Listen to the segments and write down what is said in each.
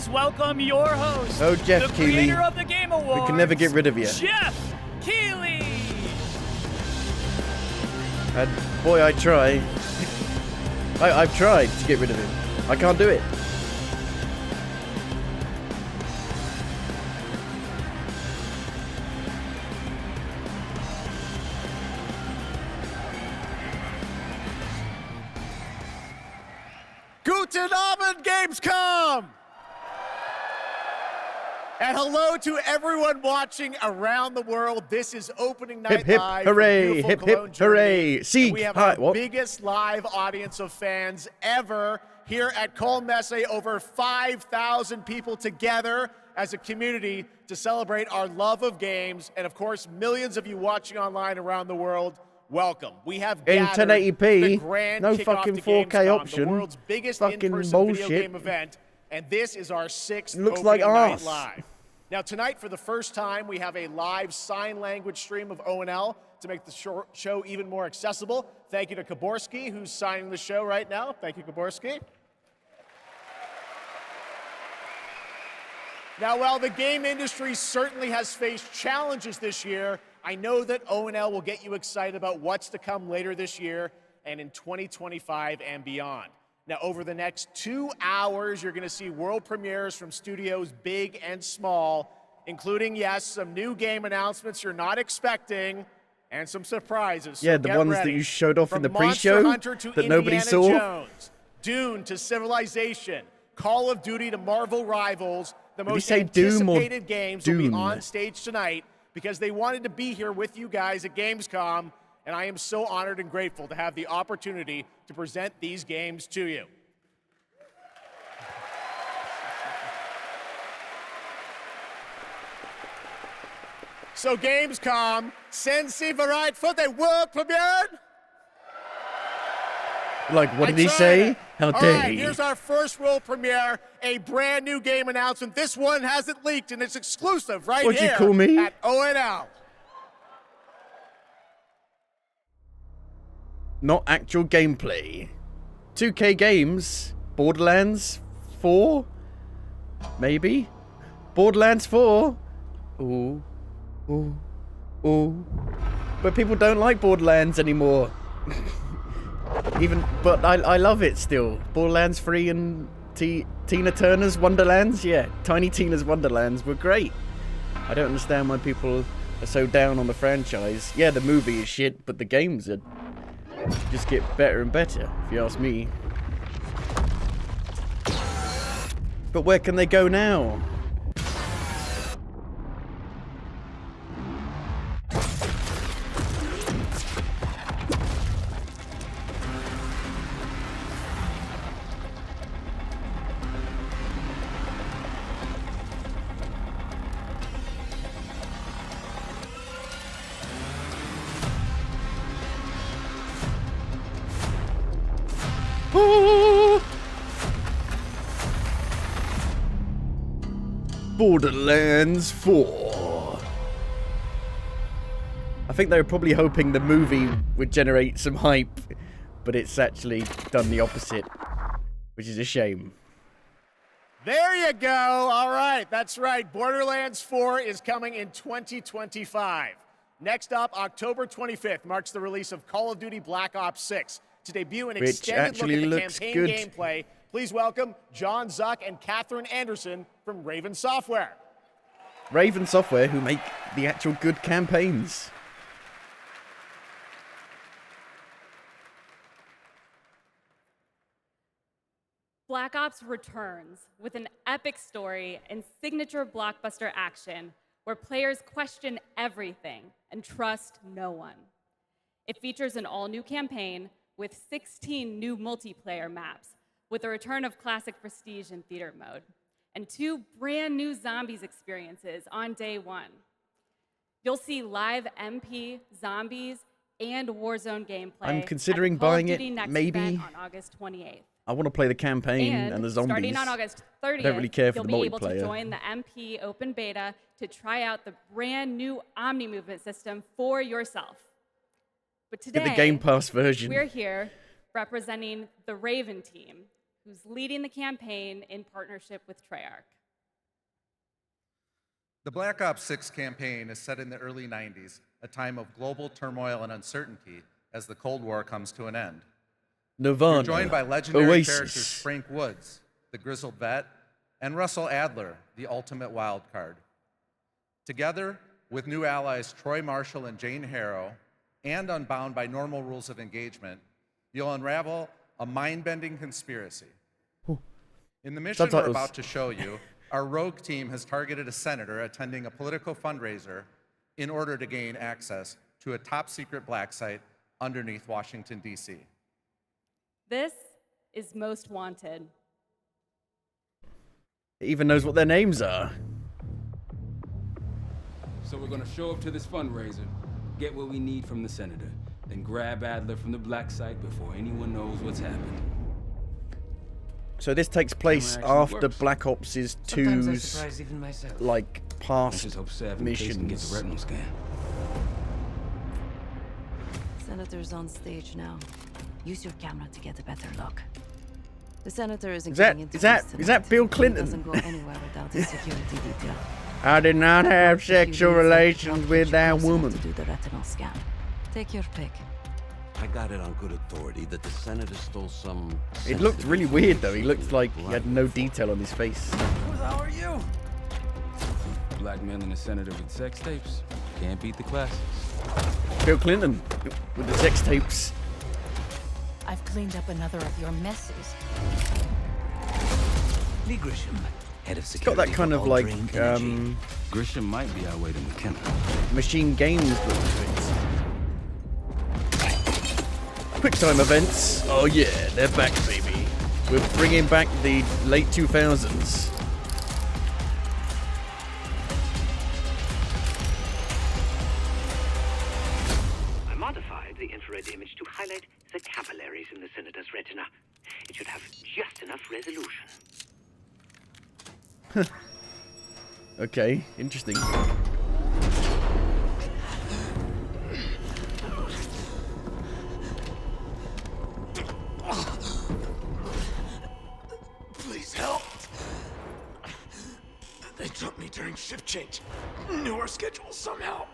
please welcome your host, Oh, Jeff the Keighley. creator of the Game Awards. We can never get rid of you. Jeff Keighley. And boy, I try. I've tried to get rid of him. I can't do it. Guten Abend, Gamescom! And hello to everyone watching around the world. This is opening night Hip, hip, live hooray, from hip, beautiful hip, Cologne, hooray. Germany. Sieg, And we have hi, our what? biggest live audience of fans ever here at Cologne Messe. Over 5,000 people together as a community to celebrate our love of games. And of course, millions of you watching online around the world. Welcome. We have In gathered 1080p, the grand no kickoff fucking to 4K Gamescom, option. the world's biggest Fucking in-person video bullshit. game event, and this is our 6th Looks opening like night arse. live. Now tonight, for the first time, we have a live sign language stream of O&L to make the show even more accessible. Thank you to Kaborski, who's signing the show right now. Thank you, Kaborski. Now, while the game industry certainly has faced challenges this year, I know that O&L will get you excited about what's to come later this year and in 2025 and beyond. Now, over the next 2 hours, you're going to see world premieres from studios big and small, including, yes, some new game announcements you're not expecting, and some surprises. So Yeah, the get ones ready. that you showed off in From the Monster pre-show Hunter to that nobody Indiana saw. Jones, Dune to Civilization, Call of Duty to Marvel Rivals, the Did he most say Doom or anticipated games will be Dune? on stage tonight because they wanted to be here with you guys at Gamescom, and I am so honored and grateful to have the opportunity to present these games to you. So Gamescom, sind Sie bereit für the world premiere? Like, what did he tried say? it. How All dare right, he? here's our first world premiere, a brand new game announcement. This one hasn't leaked, and it's exclusive right What'd you here call me? at O&L. Not actual gameplay. 2K Games, Borderlands 4? Maybe? Borderlands 4? Ooh. Ooh. Ooh. But people don't like Borderlands anymore. But I love it still. Borderlands 3 and Tina Turner's Wonderlands? Yeah, Tiny Tina's Wonderlands were great. I don't understand why people are so down on the franchise. Yeah, the movie is shit, but the games are just get better and better, if you ask me. But where can they go now? Borderlands 4. I think they were probably hoping the movie would generate some hype, but it's actually done the opposite, which is a shame. There you go. All right, that's right. Borderlands 4 is coming in 2025. Next up, October 25th marks the release of Call of Duty Black Ops 6. To debut an Which extended look actually at the looks campaign good. gameplay, please welcome John Zuck and Catherine Anderson from Raven Software. Raven Software, who make the actual good campaigns. Black Ops returns with an epic story and signature blockbuster action where players question everything and trust no one. It features an all-new campaign with 16 new multiplayer maps, with a return of classic Prestige and Theater mode, and 2 brand new Zombies experiences on day 1. You'll see live MP, Zombies, and Warzone gameplay. I'm considering at the Call of buying it, Duty Next maybe. event on August 28th. I want to play the campaign and the zombies. Starting on August 30th, I don't really care for you'll the be able to multiplayer. join the MP Open Beta to try out the brand new Omni movement system for yourself. But today, Get the Game Pass version. we're here representing the Raven team, who's leading the campaign in partnership with Treyarch. The Black Ops 6 campaign is set in the early 90s, a time of global turmoil and uncertainty as the Cold War comes to an end. Nirvana. You're joined by legendary Oasis. characters Frank Woods, the grizzled vet, and Russell Adler, the ultimate wild card. Together with new allies Troy Marshall and Jane Harrow, and unbound by normal rules of engagement, you'll unravel a mind-bending conspiracy. In the mission Subtitles. we're about to show you, our rogue team has targeted a senator attending a political fundraiser in order to gain access to a top-secret black site underneath Washington, D.C. This is Most Wanted. It even knows what their names are. So we're gonna show up to this fundraiser, get what we need from the senator, then grab Adler from the black site before anyone knows what's happened. So this takes place Camera actually after works. Black Ops is Sometimes I 2's surprise even myself. like I past just hope Sav and Case can get the missions. retinal scan. Senator's on stage now. Use your camera to get a better look. The senator isn't Is that- getting into is that- this is that tonight. Bill He Clinton? doesn't go anywhere without his security detail. I did not have If you sexual leave, I'll relations get with you that close enough woman. To do the retinal scan. Take your pick. I got it on good authority that the senator stole some... It looked really weird though. He looked like he had no blood. detail on his face. Who the hell are you? Blackmailing a senator with sex tapes. Can't beat the classics. Bill Clinton with the sex tapes. I've cleaned up another of your messes. Lee Grisham, head of It's security. got that kind for of like Aldrin Energy. Grisham might be our way to McKenna. Machine Games look to it. QuickTime events. Oh yeah, they're back, baby. We're bringing back the late 2000s. I modified the infrared image to highlight the capillaries in the senator's retina. It should have just enough resolution. Okay, interesting. Please help. They jumped me during shift change. Knew our schedule somehow.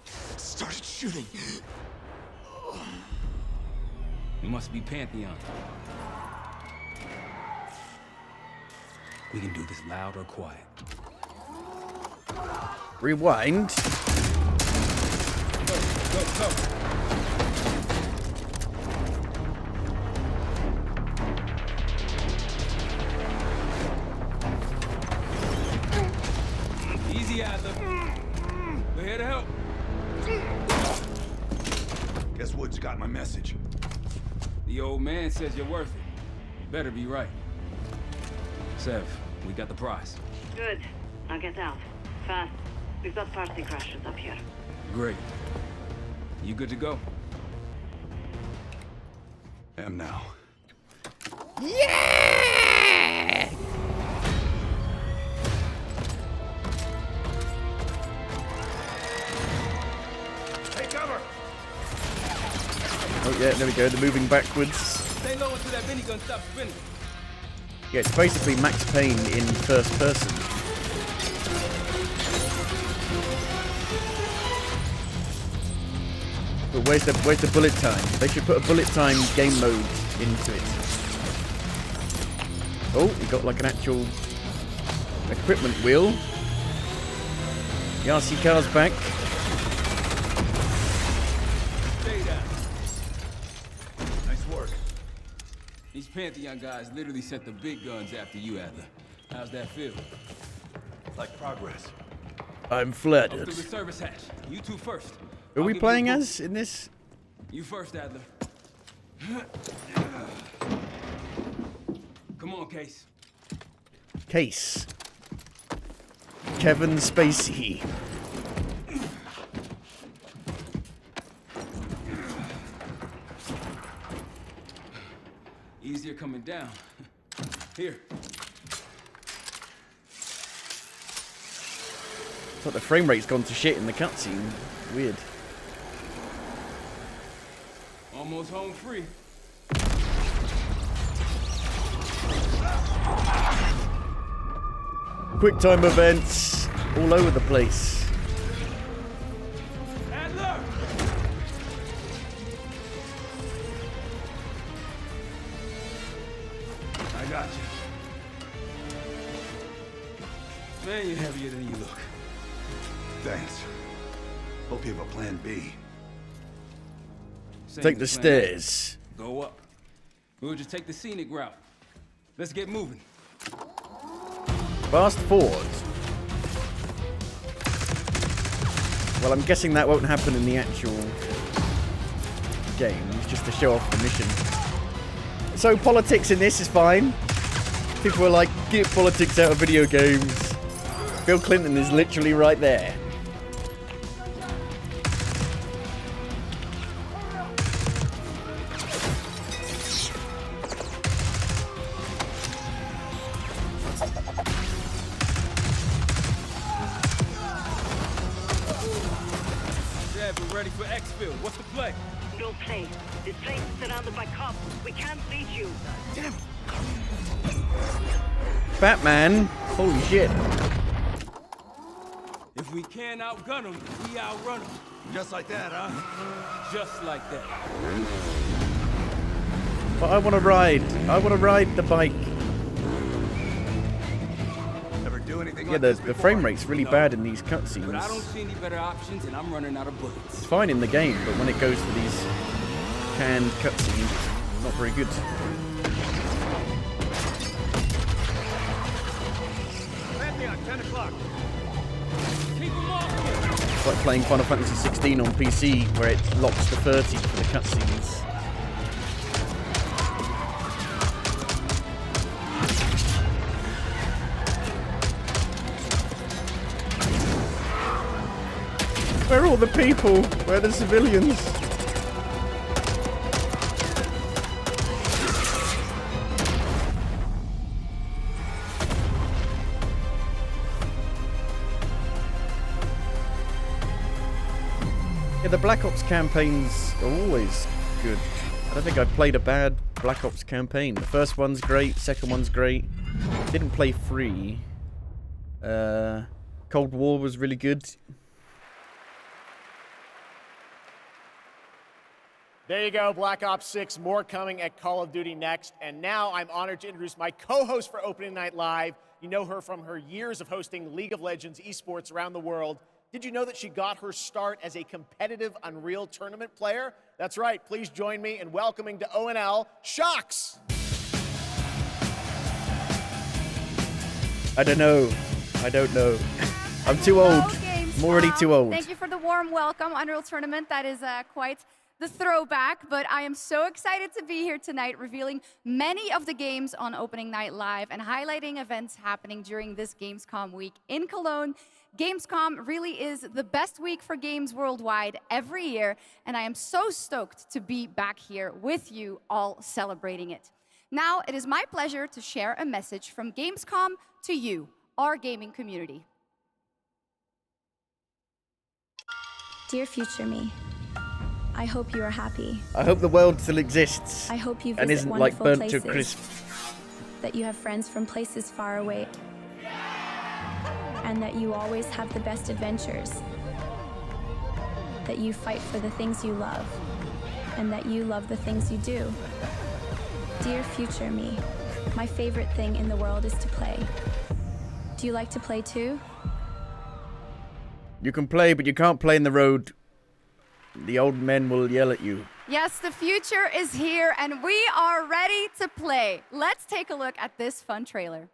Started shooting. It must be Pantheon. We can do this loud or quiet. Rewind. Go. Easy, Adler. We're here to help. Guess Woods got my message. The old man says you're worth it. Better be right. Sev, we got the prize. Good. Now get out. Fast. We've got party crashers up here. Great. You good to go? Am now. Yeah! Take cover! Oh yeah, there we go. They're moving backwards. Stay low until that minigun stops spinning. Yeah, it's basically Max Payne in first person. But where's the bullet time? They should put a bullet time game mode into it. Oh, we got like an actual equipment wheel. The RC car's back. Stay down. Nice work. These Pantheon guys literally sent the big guns after you, Adler. How's that feel? Like progress. I'm Up flattered. through the service hatch. You two first. Who are I'll we give you playing a boot. as in this? You first, Adler. Come on, Case. Case. Kevin Spacey. Easier coming down. Here. It's like the frame rate's gone to shit in the cutscene. Weird. Almost home free. Quick time events all over the place. Adler! I got you. Man, you're heavier than you look. Thanks. Hope you have a plan B. Same Take the as plan A. stairs. Go up. We'll just take the scenic route. Let's get moving. Fast forward. Well, I'm guessing that won't happen in the actual game. It's just to show off the mission. So politics in this is fine. People are like, get politics out of video games. Bill Clinton is literally right there. Yeah, we're ready for X-Field. What's the play? No play. This place is surrounded by cops. We can't reach you. Damn. Batman. Holy shit. If we can't outgun them, we outrun them. Just like that, huh? Just like that. But I want to ride. I want to ride the bike. Ever do anything Yeah, like the this frame before? rate's really bad in these cutscenes. But I don't see any better options, and I'm running out of bullets. It's fine in the game, but when it goes to these canned cutscenes, it's not very good. Pantheon, 10 o'clock. Keep them off me! It's like playing Final Fantasy 16 on PC, where it locks to 30 for the cutscenes. Where are all the people? Where are the civilians? Yeah, the Black Ops campaigns are always good. I don't think I've played a bad Black Ops campaign. The first one's great, second one's great. Didn't play 3. Cold War was really good. There you go, Black Ops 6. More coming at Call of Duty next. And now I'm honored to introduce my co-host for Opening Night Live. You know her from her years of hosting League of Legends esports around the world. Did you know that she got her start as a competitive Unreal Tournament player? That's right. Please join me in welcoming to ONL, Shocks. I don't know. I don't know. I'm too old. I'm already too old. Thank you for the warm welcome, Unreal Tournament. That is quite the throwback, but I am so excited to be here tonight, revealing many of the games on Opening Night Live and highlighting events happening during this Gamescom week in Cologne. Gamescom really is the best week for games worldwide every year, and I am so stoked to be back here with you all celebrating it. Now, it is my pleasure to share a message from Gamescom to you, our gaming community. Dear future me, I hope you are happy. I hope the world still exists. I hope you and visit isn't like wonderful burnt to a places. crisp. That you have friends from places far away. And that you always have the best adventures. That you fight for the things you love. And that you love the things you do. Dear future me, my favorite thing in the world is to play. Do you like to play too? You can play, but you can't play in the road. The old men will yell at you. Yes, the future is here, and we are ready to play. Let's take a look at this fun trailer.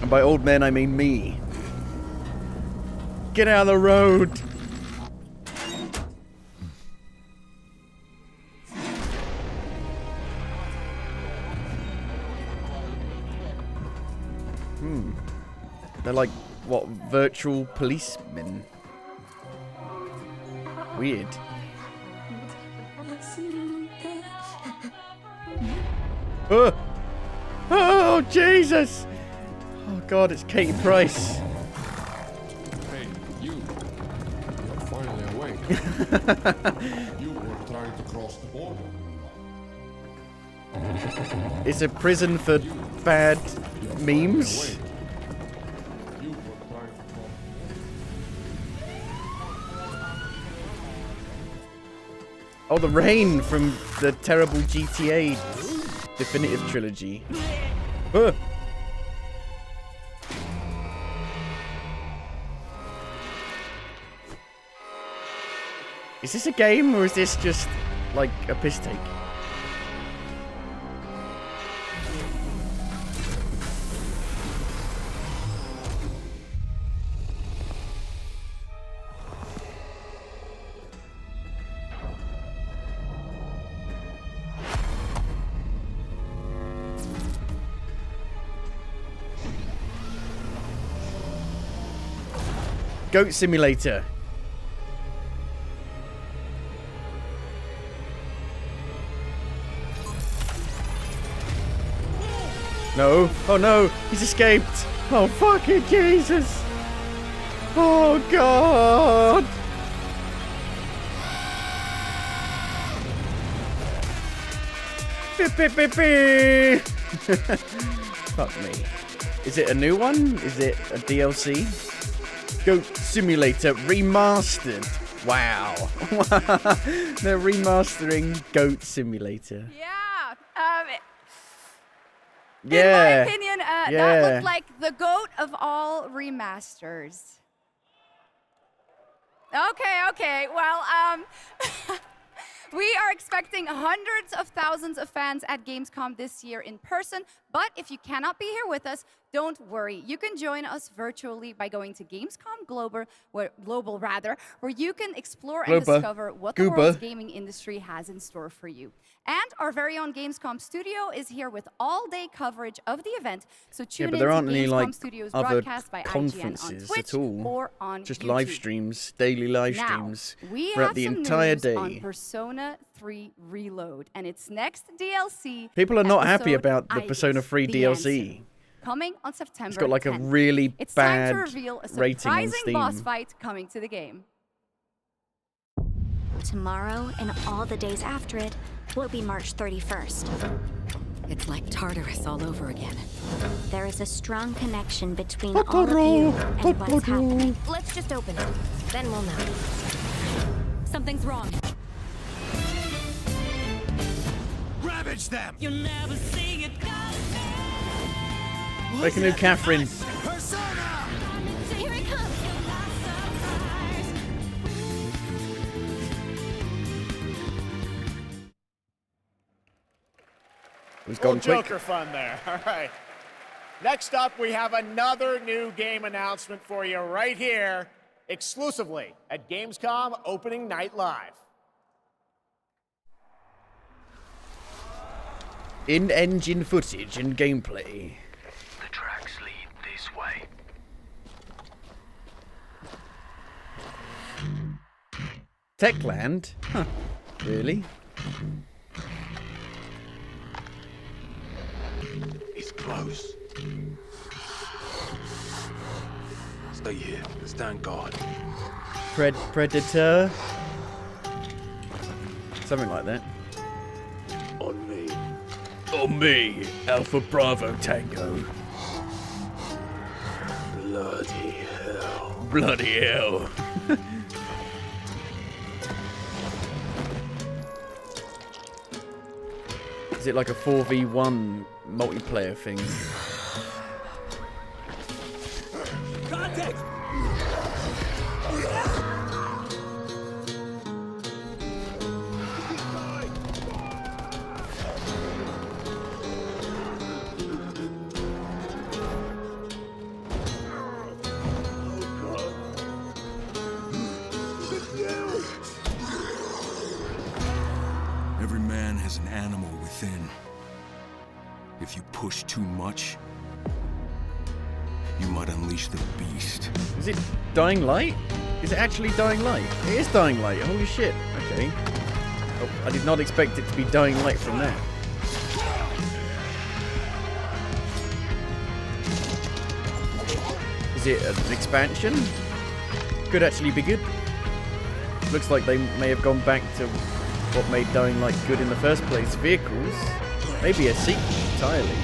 And by old men, I mean me. Get out of the road. They're like, what, virtual policemen? Weird. Oh! Oh, Jesus! Oh, God, it's Katie Price. Hey, you. You're finally awake. You were trying to cross the border. It's a prison for bad memes. You were trying to cross. Oh, the rain from the terrible GTA Definitive Trilogy. Is this a game or is this just like a piss take? Goat Simulator. No. Oh no, he's escaped. Oh fucking Jesus. Oh God. Beep, beep, beep, beep. Fuck me. Is it a new one? Is it a DLC? Goat Simulator Remastered. Wow. They're remastering Goat Simulator. Yeah. In Yeah. my opinion, that looked like the GOAT of all remasters. Okay. Well, we are expecting hundreds of thousands of fans at Gamescom this year in person, but if you cannot be here with us, don't worry. You can join us virtually by going to Gamescom Global, where you can explore and discover what the world's gaming industry has in store for you. And our very own Gamescom studio is here with all-day coverage of the event, so tune in to Gamescom Studios broadcast by IGN on conferences Twitch at all. or on Just YouTube. live streams, daily live streams Now, we throughout have the some entire news day. on Persona 3 Reload and its next DLC. People are not happy episode about the Iris, Persona 3 The DLC. Answer, coming on September It's got like 10th. a really It's bad time to reveal a rating on surprising Steam. boss fight coming to the game. Tomorrow and all the days after it will be March 31st. It's like Tartarus all over again. There is a strong connection between all of you and what's happening. Let's just open it. Then we'll know. Something's wrong. Ravage them! You'll never see it Make a new Catherine. Persona! Here it comes! It was gone Little quick. Joker fun there. All right. Next up, we have another new game announcement for you right here, exclusively at Gamescom Opening Night Live. In-engine footage and gameplay. The tracks lead this way. Techland? Huh. Really? It's close. Stay here. Stand guard. Predator? Something like that. On me. On me, Alpha Bravo Tango. Bloody hell. Bloody hell. Is it like a 4v1 multiplayer thing? Contact! Every man has an animal within. If you push too much, you might unleash the beast. Is it Dying Light? Is it actually Dying Light? It is Dying Light. Holy shit. Okay. Oh, I did not expect it to be Dying Light from there. Is it an expansion? Could actually be good. Looks like they may have gone back to what made Dying Light good in the first place. Vehicles. Maybe a sequel entirely.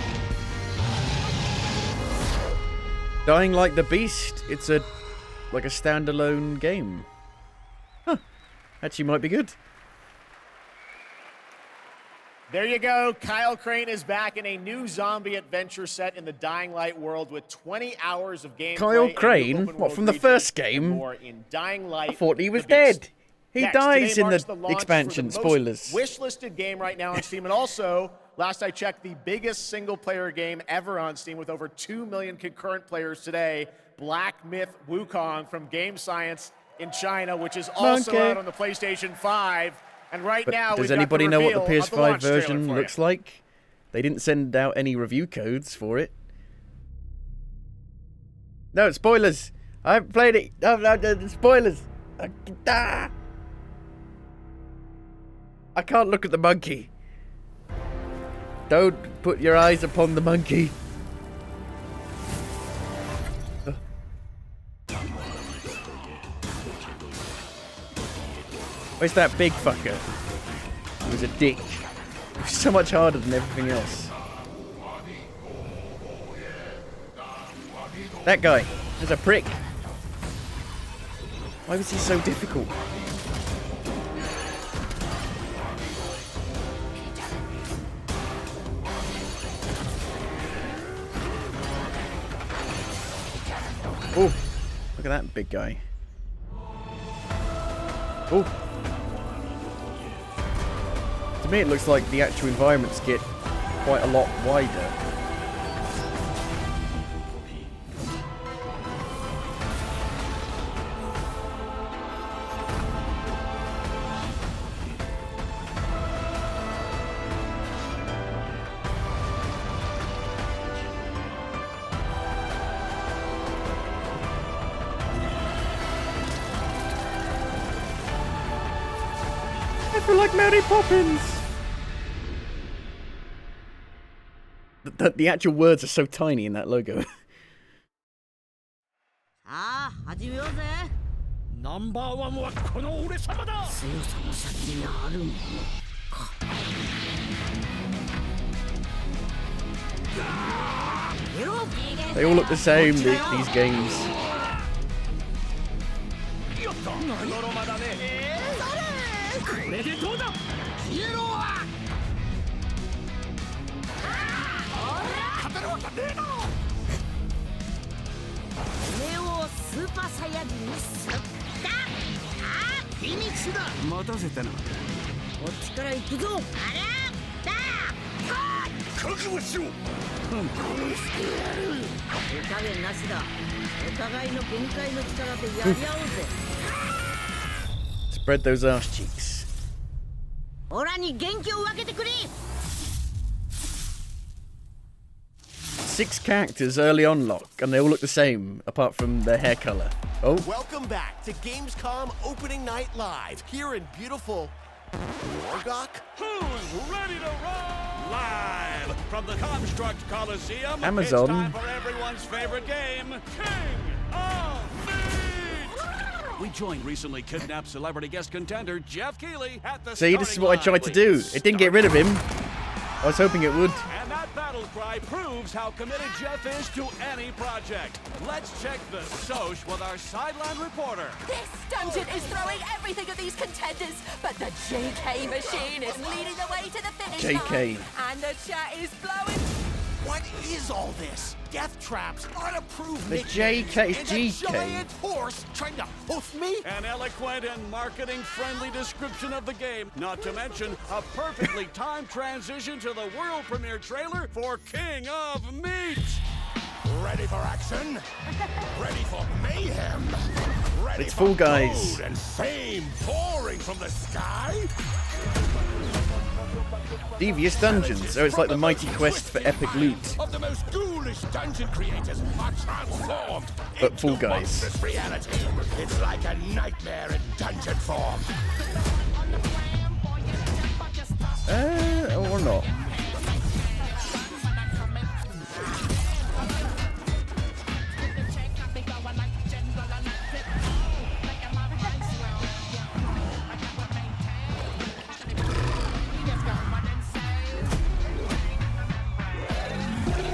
Dying Like the Beast. It's a standalone game. Huh. Actually might be good. There you go. Kyle Crane is back in a new zombie adventure set in the Dying Light world with 20 hours of gameplay. Kyle Crane? What, from the first game? More in Dying Light. I thought he was the Beast. dead. He Next, dies today in marks the launch expansion. for the most Spoilers. Wish-listed game right now on Steam, and also, last I checked, the biggest single-player game ever on Steam with over 2 million concurrent players today. Black Myth Wukong from Game Science in China, which is also out on the PlayStation 5. And right But now, does we've anybody got know the what the reveal of PS5 launch trailer version for looks you. like? They didn't send out any review codes for it. No, spoilers. I haven't played it. No, spoilers. I can't look at the monkey. Don't put your eyes upon the monkey. Where's that big fucker? He was a dick. He was so much harder than everything else. That guy is a prick. Why was he so difficult? Oh, look at that big guy. Oh. To me it looks like the actual environments get quite a lot wider. I feel like Mary Poppins! The actual words are so tiny in that logo. さあ始めようぜナンバーワンはこの俺様だ強さの先にあるものか They all look the same, these games. よっとのろまだねそれめでとうだ消えろ勝てるわけねえだろ目をスーパーサイヤ人にすったフィニッシュだ待たせたなこっちから行くぞあらだ覚悟しろ殺してやる手加減なしだお互いの限界の力でやり合おうぜ Spread those arse cheeks. オラに元気を分けてくれ 6 characters early on lock, and they all look the same, apart from their hair color. Oh. Welcome back to Gamescom Opening Night Live, here in beautiful Wargok. Who's ready to roll? Live from the Construct Coliseum, Amazon. It's time for everyone's favorite game, King of Meat! We joined recently kidnapped celebrity guest contender Jeff Keighley at the See, this is what I tried to do. It didn't get rid of him. I was hoping it would. And that battle cry proves how committed Jeff is to any project. Let's check the soch with our sideline reporter. This dungeon is throwing everything at these contenders, but the JK machine is leading the way to the finish JK. line. And the chat is blowing. What is all this? Death traps, unapproved The JK is and a GK. giant horse trying to hoof me? An eloquent and marketing-friendly description of the game, not to mention a perfectly timed transition to the world premiere trailer for King of Meat. Ready for action? Ready for mayhem? Ready It's for Fall Guys. gold and fame pouring from the sky? Devious Dungeons. So it's like the mighty quest for epic loot. Of the most ghoulish dungeon creators are transformed But Fall into Guys. monstrous reality. It's like a nightmare in dungeon form. Or not.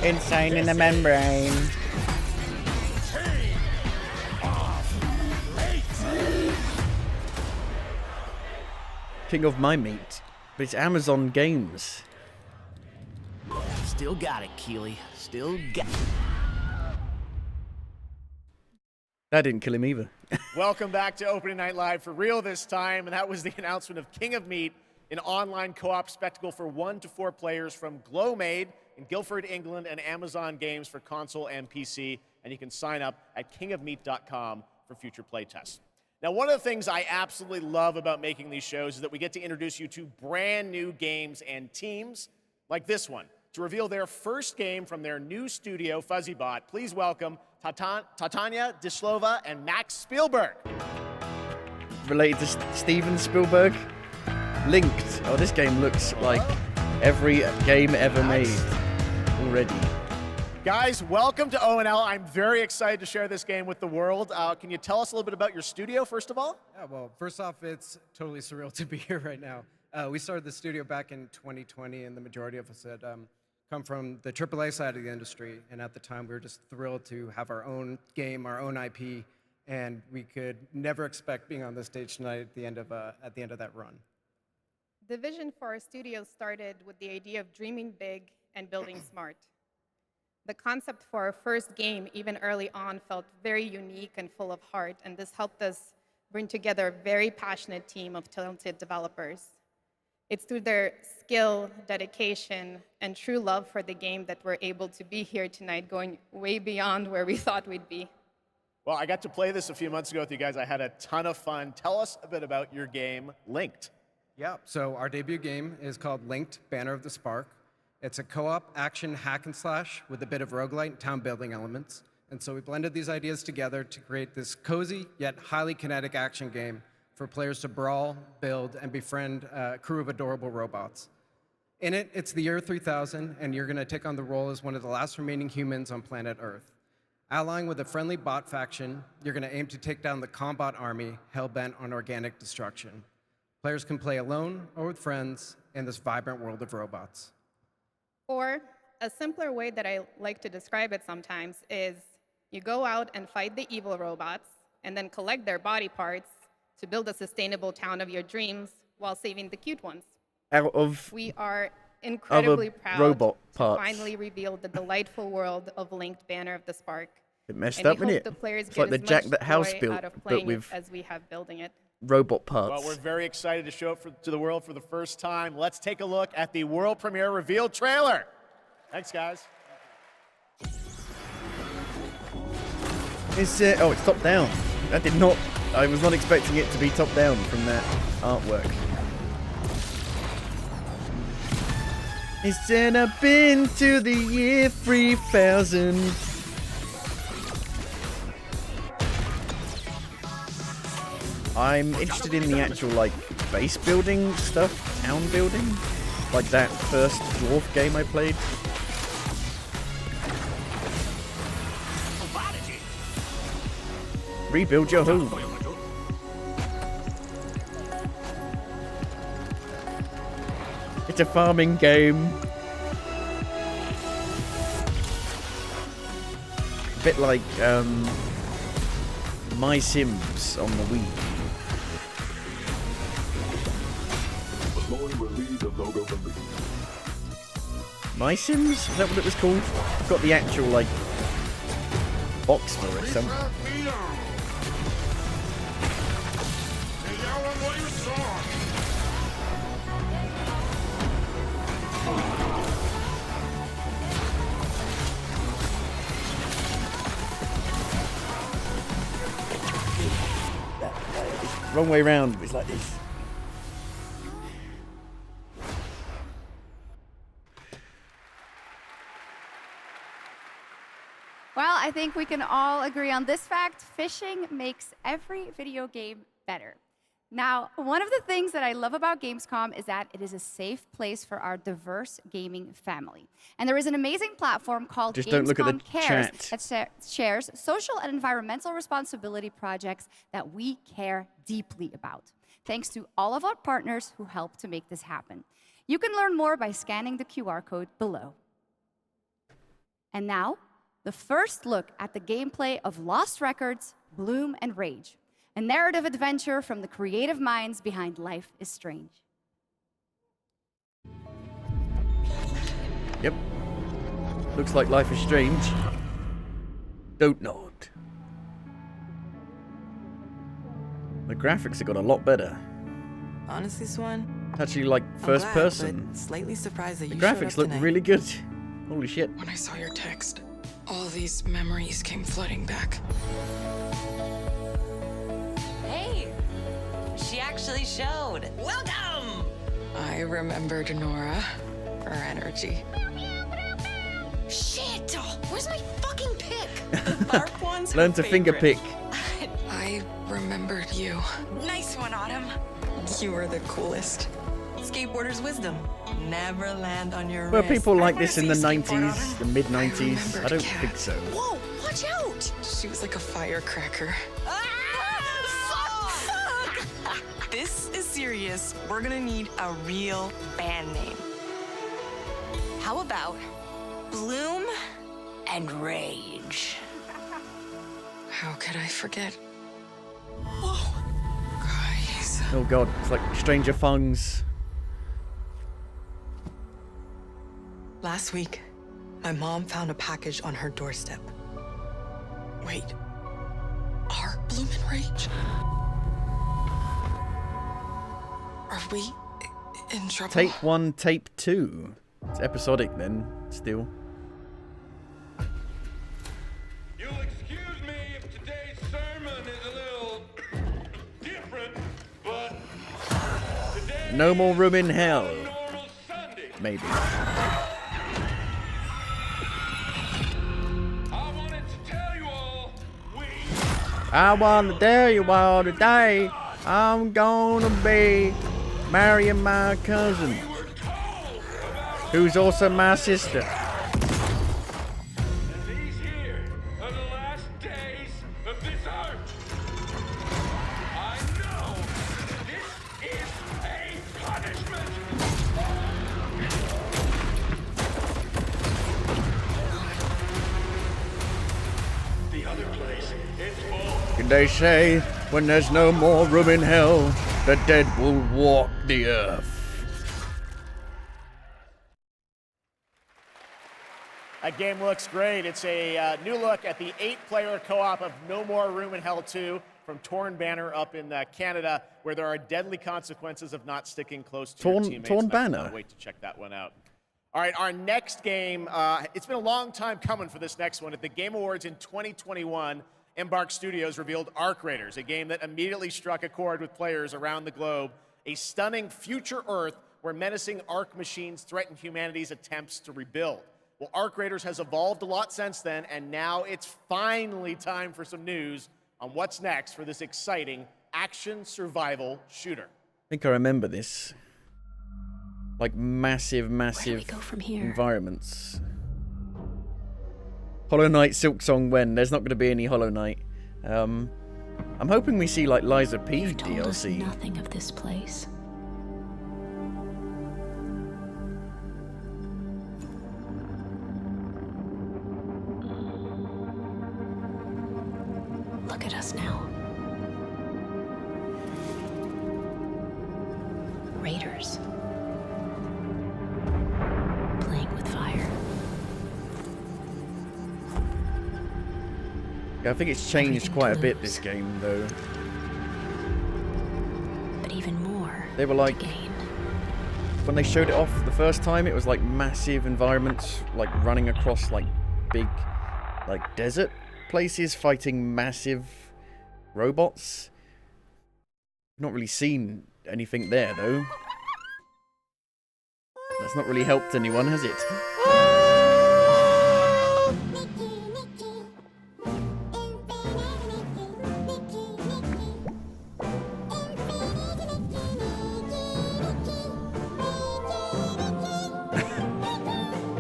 Insane in the membrane. King of my meat. But it's Amazon Games. Still got it, Keely. Still got it. That didn't kill him either. Welcome back to Opening Night Live for real this time, and that was the announcement of King of Meat, an online co-op spectacle for 1 to 4 players from Glowmade in Guildford, England, and Amazon Games for console and PC, and you can sign up at kingofmeat.com for future playtests. Now, one of the things I absolutely love about making these shows is that we get to introduce you to brand new games and teams like this one. To reveal their first game from their new studio, FuzzyBot, please welcome Tatania Dislova and Max Spielberg. Related to Steven Spielberg. Linked. Oh, this game looks like every game ever made already. Guys, welcome to ONL. I'm very excited to share this game with the world. Can you tell us a little bit about your studio, first of all? Yeah, well, first off, it's totally surreal to be here right now. We started the studio back in 2020, and the majority of us had come from the AAA side of the industry, and at the time we were just thrilled to have our own game, our own IP, and we could never expect being on this stage tonight at the end of that run. The vision for our studio started with the idea of dreaming big and building smart. The concept for our first game, even early on, felt very unique and full of heart, and this helped us bring together a very passionate team of talented developers. It's through their skill, dedication, and true love for the game that we're able to be here tonight, going way beyond where we thought we'd be. Well, I got to play this a few months ago with you guys. I had a ton of fun. Tell us a bit about your game, Linked. Yeah, so our debut game is called Linked, Banner of the Spark. It's a co-op action hack and slash with a bit of roguelite and town building elements. And so we blended these ideas together to create this cozy yet highly kinetic action game for players to brawl, build, and befriend a crew of adorable robots. In it, it's the year 3000, and you're going to take on the role as one of the last remaining humans on planet Earth. Allying with a friendly bot faction, you're going to aim to take down the Combot army hell-bent on organic destruction. Players can play alone or with friends in this vibrant world of robots. Or a simpler way that I like to describe it sometimes is you go out and fight the evil robots and then collect their body parts to build a sustainable town of your dreams while saving the cute ones. Out of We are incredibly proud robot to parts. finally reveal the delightful world of Linked Banner of the Spark. It messed And up, we hope innit? the players It's get like the as Jack much That House joy built, out of but playing it with as we have building it. robot parts. Well, we're very excited to show it to the world for the first time. Let's take a look at the world premiere reveal trailer. Thanks, guys. It's top down. I was not expecting it to be top down from that artwork. Instead I've been to the year 3000. I'm interested in the actual base building stuff, town building, like that first dwarf game I played. Rebuild your home. It's a farming game. A bit like My Sims on the Wii. My Sims? Is that what it was called? I've got the actual box for it somewhere. Wrong way round, it's like this. Well, I think we can all agree on this fact. Fishing makes every video game better. Now, one of the things that I love about Gamescom is that it is a safe place for our diverse gaming family. And there is an amazing platform called Just Gamescom don't look at the Cares chat. that shares social and environmental responsibility projects that we care deeply about. Thanks to all of our partners who help to make this happen. You can learn more by scanning the QR code below. And now, the first look at the gameplay of Lost Records, Bloom and Rage, a narrative adventure from the creative minds behind Life is Strange. Yep. Looks like Life is Strange. Don't nod. The graphics have got a lot better. Honestly, Swan, It's actually like first I'm glad, person. but slightly surprised that The you showed graphics up look tonight. really good. Holy shit. When I saw your text, all these memories came flooding back. Hey, she actually showed. Welcome! I remembered Nora, her energy. Shit! Where's my fucking pick? Bark one's her Learn to finger favorite. pick. I remembered you. Nice one, Autumn. You were the coolest. Skateboarder's wisdom. Never land on your Were wrist. people like this in the 90s, the mid 90s? remembered I don't Kat. think so. Whoa, watch out! She was like a firecracker. This is serious. We're gonna need a real band name. How about Bloom and Rage? How could I forget? Oh god, it's like Stranger Things. Last week, my mom found a package on her doorstep. Wait. Are Bloom and Rage? Are we in trouble? Tape 1, Tape 2. It's episodic then, still. You'll excuse me if today's sermon is a little different, but today No more room in hell. normal Sunday. Maybe. I wanted to tell you all, I want to tell you all today, I'm gonna be marrying my cousin, who's also my sister. these here are the last days of this art. I know this is a punishment. The other place, it's full. Can they say, when there's no more room in hell, the dead will walk the earth? That game looks great. It's a new look at the 8-player co-op of No More Room in Hell 2 from Torn Banner up in Canada, where there are deadly consequences of not sticking close to your teammates. Torn And I Banner. cannot wait to check that one out. All right, our next game, it's been a long time coming for this next one. At the Game Awards in 2021, Embark Studios revealed Arc Raiders, a game that immediately struck a chord with players around the globe. A stunning future Earth where menacing Arc machines threaten humanity's attempts to rebuild. Well, Arc Raiders has evolved a lot since then, and now it's finally time for some news on what's next for this exciting action survival shooter. I think I remember this. Like massive environments. Hollow Knight, Silksong when? There's not going to be any Hollow Knight. I'm hoping we see like Liza P DLC. Nothing of this place. Look at us now. Raiders. Playing with fire. Yeah, I think it's changed quite a bit this game though. But even more. They were like, when they showed it off the first time, it was like massive environments, like running across like big, like desert places, fighting massive robots. Not really seen anything there though. That's not really helped anyone, has it?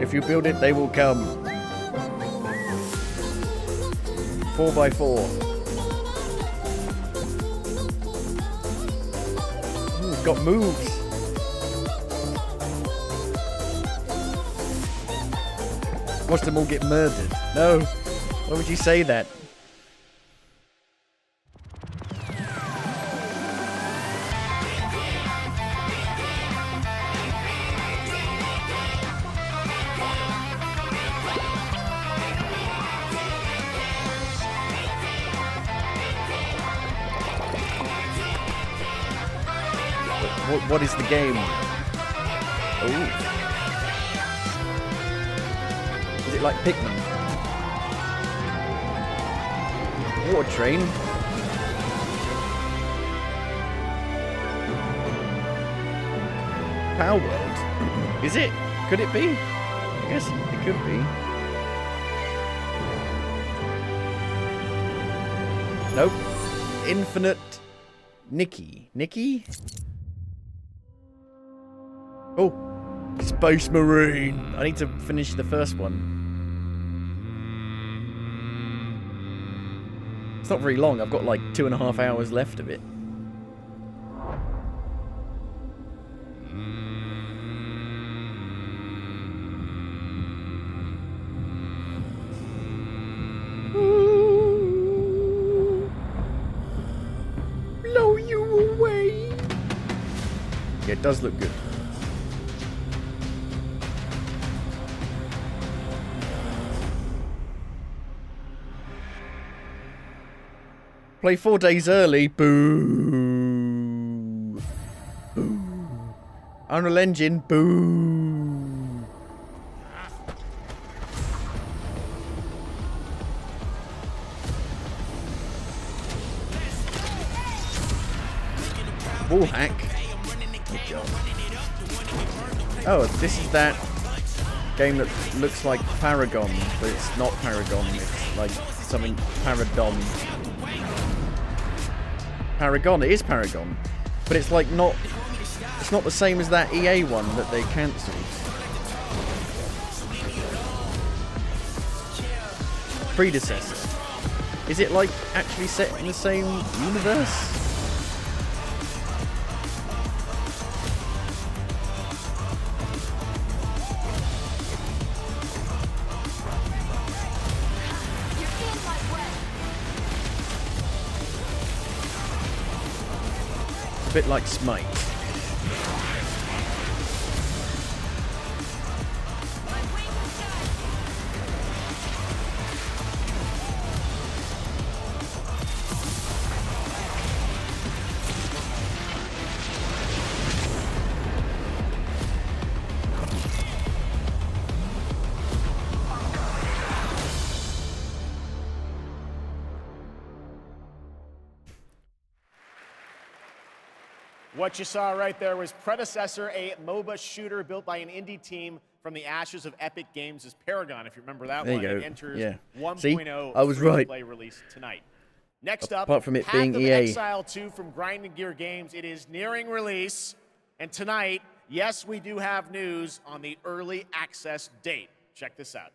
If you build it, they will come. 4x4. Ooh, it's got moves. Watch them all get murdered. No. Why would you say that? What is the game? Oh. Is it like Pikmin? Water train? Power World? Is it? Could it be? I guess it could be. Nope. Infinite Nikki. Nikki? Oh. Space Marine. I need to finish the first one. It's not very long. I've got like 2.5 hours left of it. Blow you away. Yeah, it does look good. Play 4 days early. Boo. Boo. Unreal Engine. Boo. Wall hack. Good job. Oh, this is that game that looks like Paragon, but it's not Paragon. It's like something Paradon. Paragon, it is Paragon, but it's like not. It's not the same as that EA one that they cancelled. Predecessor. Is it like actually set in the same universe? A bit like Smite. What you saw right there was Predecessor, a MOBA shooter built by an indie team from the ashes of Epic Games' Paragon. If you remember that There one, you go. it enters Yeah. 1.0 See? I was right. free-to-play release tonight. Next up, Apart from it Path being of EA. Exile 2 from Grinding Gear Games. It is nearing release, and tonight, yes, we do have news on the early access date. Check this out.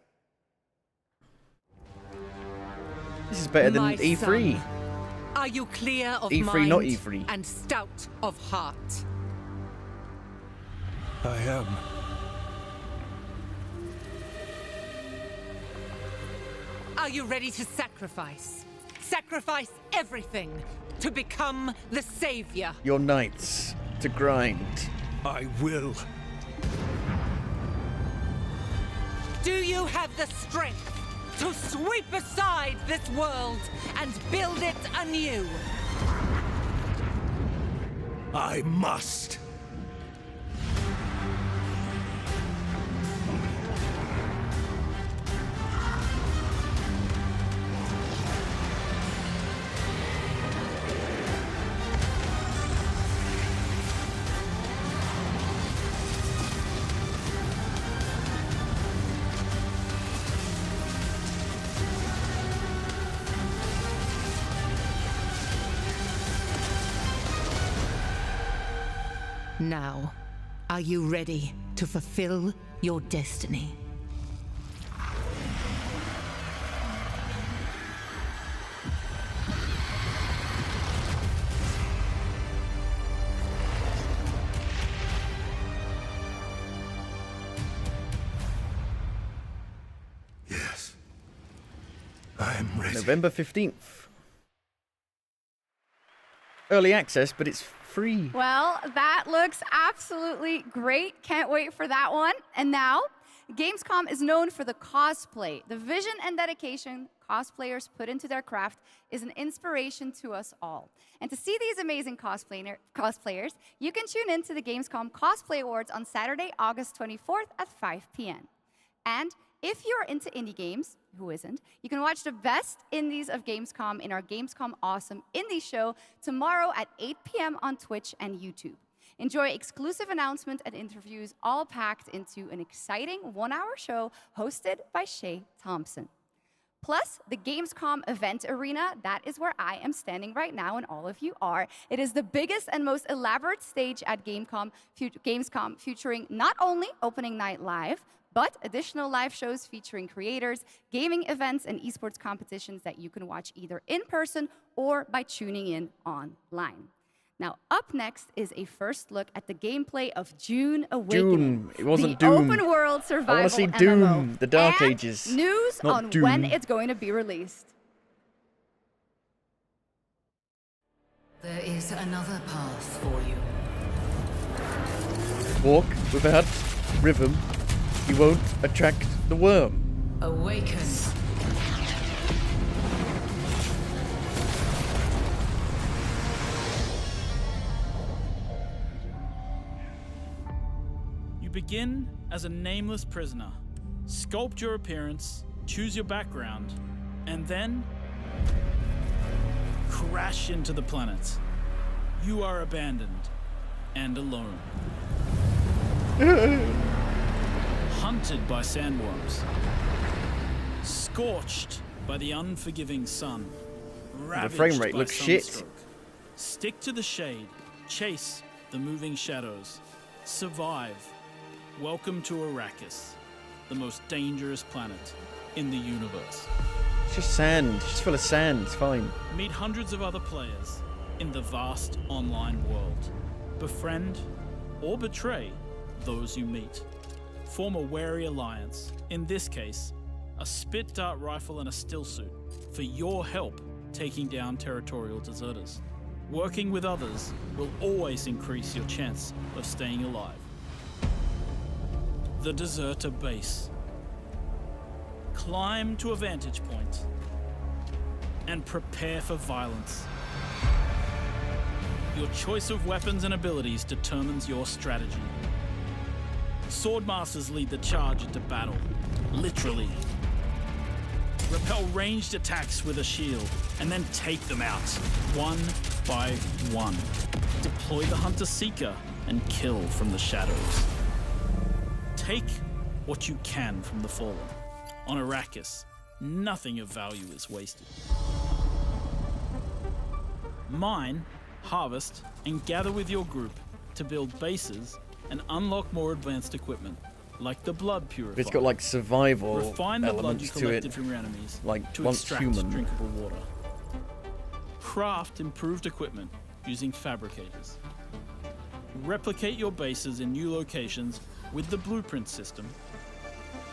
This is better than My E3. son, are you clear of E3, mind not E3. and stout of heart? I am. Are you ready to sacrifice? Sacrifice everything to become the savior. Your knights to grind. I will. Do you have the strength to sweep aside this world and build it anew? I must. Now, are you ready to fulfill your destiny? Yes. I am ready. November 15th. Early access, but it's free. Well, that looks absolutely great. Can't wait for that one. And now, Gamescom is known for the cosplay. The vision and dedication cosplayers put into their craft is an inspiration to us all. And to see these amazing cosplayers, you can tune in to the Gamescom Cosplay Awards on Saturday, August 24th at 5 p.m. And if you're into indie games, who isn't, you can watch the best indies of Gamescom in our Gamescom Awesome Indie Show tomorrow at 8 p.m. on Twitch and YouTube. Enjoy exclusive announcements and interviews all packed into an exciting one-hour show hosted by Shay Thompson. Plus, the Gamescom event arena, that is where I am standing right now and all of you are. It is the biggest and most elaborate stage at Gamescom featuring not only opening night live, but additional live shows featuring creators, gaming events, and esports competitions that you can watch either in person or by tuning in online. Now, up next is a first look at the gameplay of Dune Awakening. Doom. It wasn't the Doom. open world survival I want to see MMO. Doom, the Dark And Ages. news not on Doom. when it's going to be released. There is another path for you. Walk without rhythm. You won't attract the worm. Awaken. You begin as a nameless prisoner. Sculpt your appearance, choose your background, and then crash into the planet. You are abandoned and alone. Hunted by sandworms. Scorched by the unforgiving sun. The frame rate Ravaged by looks shit. sunstroke. Stick to the shade. Chase the moving shadows. Survive. Welcome to Arrakis, the most dangerous planet in the universe. It's just sand. It's just full of sand. It's fine. Meet hundreds of other players in the vast online world. Befriend or betray those you meet. Form a wary alliance, in this case, a spit dart rifle and a still suit, for your help taking down territorial deserters. Working with others will always increase your chance of staying alive. The Deserter Base. Climb to a vantage point and prepare for violence. Your choice of weapons and abilities determines your strategy. Swordmasters lead the charge into battle, literally. Repel ranged attacks with a shield, and then take them out, one by one. Deploy the Hunter-Seeker and kill from the shadows. Take what you can from the Fallen. On Arrakis, nothing of value is wasted. Mine, harvest, and gather with your group to build bases and unlock more advanced equipment, like the blood purifier. It's got like survival Refine the blood you elements to it, collected from your enemies like to once extract human. drinkable water. Craft improved equipment using fabricators. Replicate your bases in new locations with the blueprint system,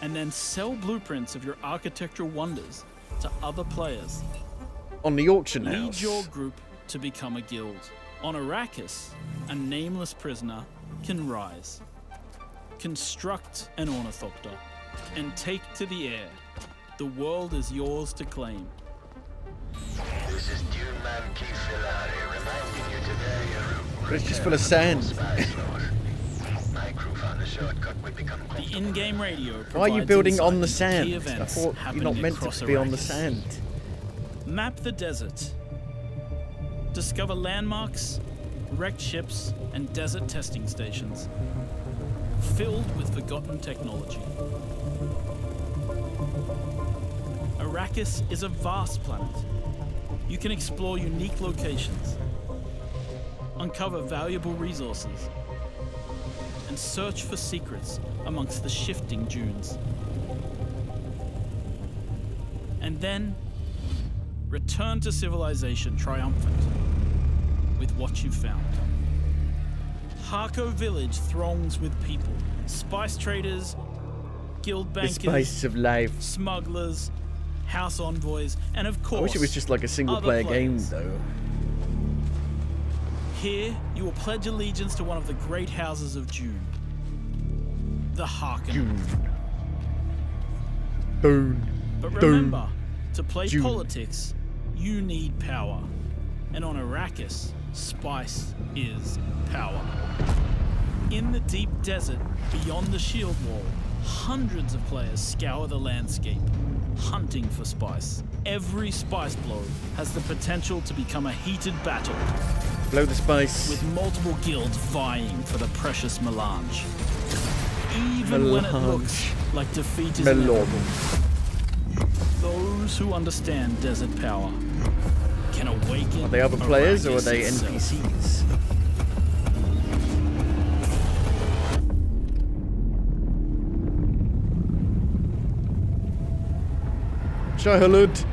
and then sell blueprints of your architectural wonders to other players. On the auction Lead house. your group to become a guild. On Arrakis, a nameless prisoner can rise, construct an ornithopter, and take to the air. The world is yours to claim. This is Dune Man Keith Filari reminding you to vary your route. But it's just full of sand. My crew found a shortcut we become The in-game radio Why are you provides building insight on the into sand? key I events thought you're happening not meant across to be on the Arrakis. sand. Map the desert. Discover landmarks, wrecked ships, and desert testing stations filled with forgotten technology. Arrakis is a vast planet. You can explore unique locations, uncover valuable resources, and search for secrets amongst the shifting dunes. And then, return to civilization triumphant with what you've found. Harko village throngs with people, spice traders, guild The bankers, spice of life. smugglers, house envoys, and of course, I wish it was just like a single other player game players. though. Here, you will pledge allegiance to one of the great houses of Dune, the Harkonnen. But remember, to play politics, you need power. And on Arrakis, spice is power. In the deep desert, beyond the shield wall, hundreds of players scour the landscape, hunting for spice. Every spice blow has the potential to become a heated battle. Blow the spice. With multiple guilds vying for the precious melange. Even when it looks like defeat is inevitable. Those who understand desert power can awaken. Are they other players or are they Arrakis NPCs? Shahulud.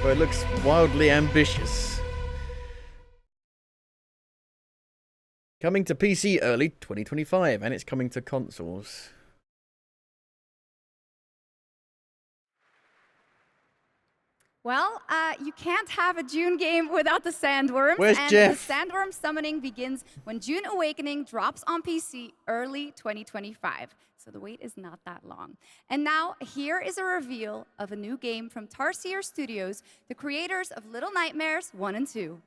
Well, it looks wildly ambitious. Coming to PC early 2025, and it's coming to consoles. Well, you can't have a June game without the Sandworms. Where's and Jeff? The Sandworm summoning begins when June Awakening drops on PC early 2025. So the wait is not that long. And now, here is a reveal of a new game from Tarsier Studios, the creators of Little Nightmares 1 and 2.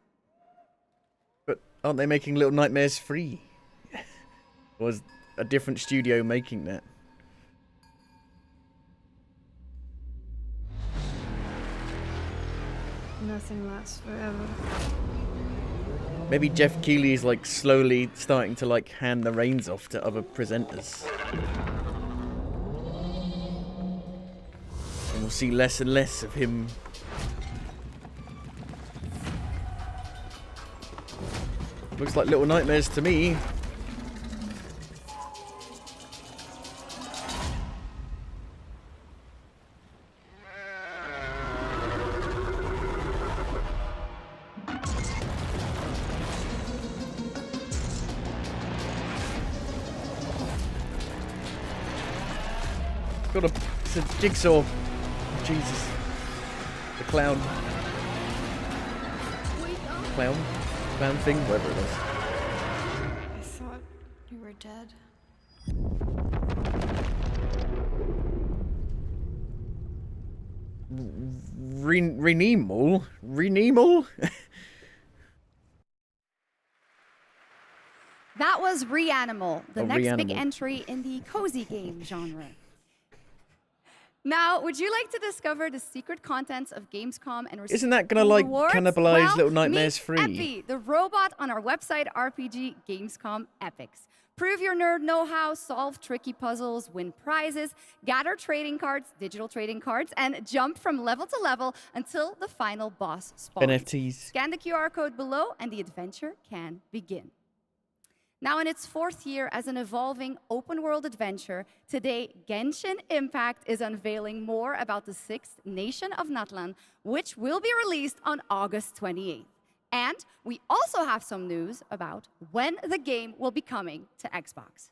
But aren't they making Little Nightmares free? Was a different studio making that? Nothing lasts forever. Maybe Jeff Keighley is like slowly starting to like hand the reins off to other presenters. And we'll see less and less of him. Looks like Little Nightmares to me. It's a jigsaw. Jesus. The clown. Clown thing, whatever it is. I thought you were dead. Renemal? Renemal? That was Reanimal, the next big Reanimal. entry in the cozy game genre. Now, would you like to discover the secret contents of Gamescom and receive Isn't that gonna like rewards? cannibalize Well, Little Nightmares meet free? Epi, the robot on our website RPG Gamescom Epics. Prove your nerd know-how, solve tricky puzzles, win prizes, gather trading cards, digital trading cards, and jump from level to level until the final boss spawns. NFTs. Scan the QR code below and the adventure can begin. Now in its 4th year as an evolving open-world adventure, today Genshin Impact is unveiling more about the 6th nation of Natlan, which will be released on August 28th. And we also have some news about when the game will be coming to Xbox.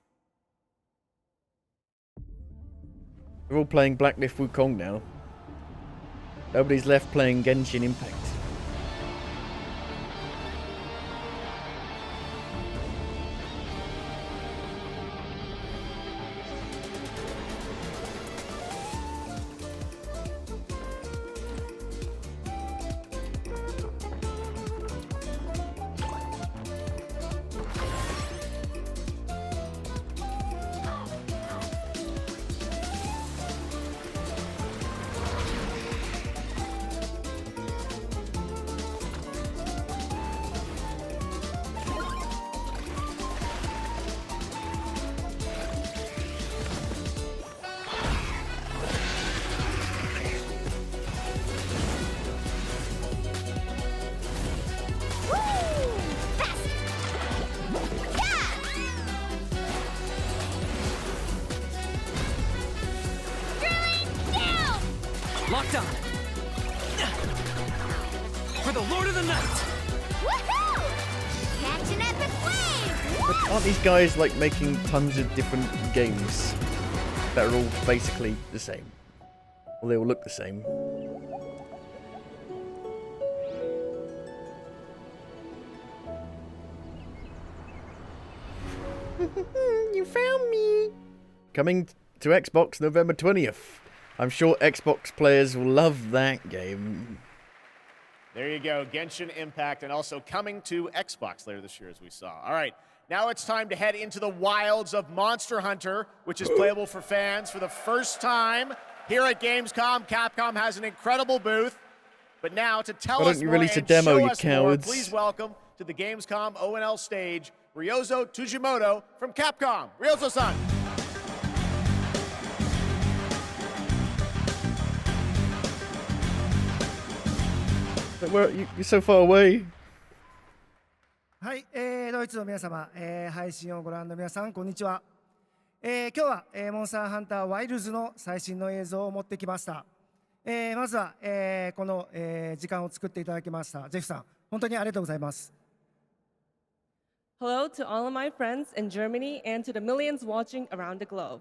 We're all playing Black Myth Wukong now. Nobody's left playing Genshin Impact. Locked on. For the Lord of the Night. Woohoo! Catch an epic wave! But aren't these guys like making tons of different games that are all basically the same? Or they all look the same? You found me. Coming to Xbox November 20th. I'm sure Xbox players will love that game. There you go, Genshin Impact, and also coming to Xbox later this year, as we saw. All right, now it's time to head into the wilds of Monster Hunter, which is playable for fans for the first time here at Gamescom. Capcom has an incredible booth, but now to tell Why us don't you more release a and demo, show you us more, cowards? please welcome to the Gamescom ONL stage, Ryozo Tujimoto from Capcom. Ryozo-san. You're so far away. はい、ドイツの皆様、配信をご覧の皆さん、こんにちは。今日は、モンスターハンターワイルズの最新の映像を持ってきました。まずは、この、時間を作っていただきましたジェフさん、本当にありがとうございます。Hello to all of my friends in Germany and to the millions watching around the globe.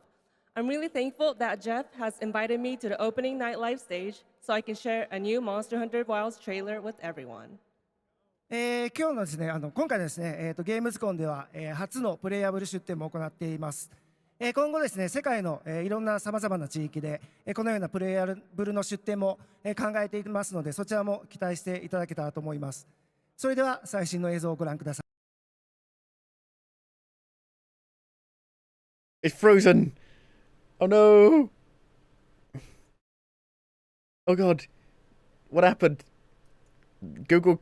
I'm really thankful that Jeff has invited me to the opening night live stage so I can share a new Monster Hunter Wilds trailer with everyone. 今日のですね、今回ですね、ゲームズコンでは、初のプレイヤブル出展も行っています。今後ですね、世界の、いろんなさまざまな地域で、このようなプレイヤブルの出展も、考えていますので、そちらも期待していただけたらと思います。それでは最新の映像をご覧ください。It's frozen. Oh no. Oh god. What happened? Google.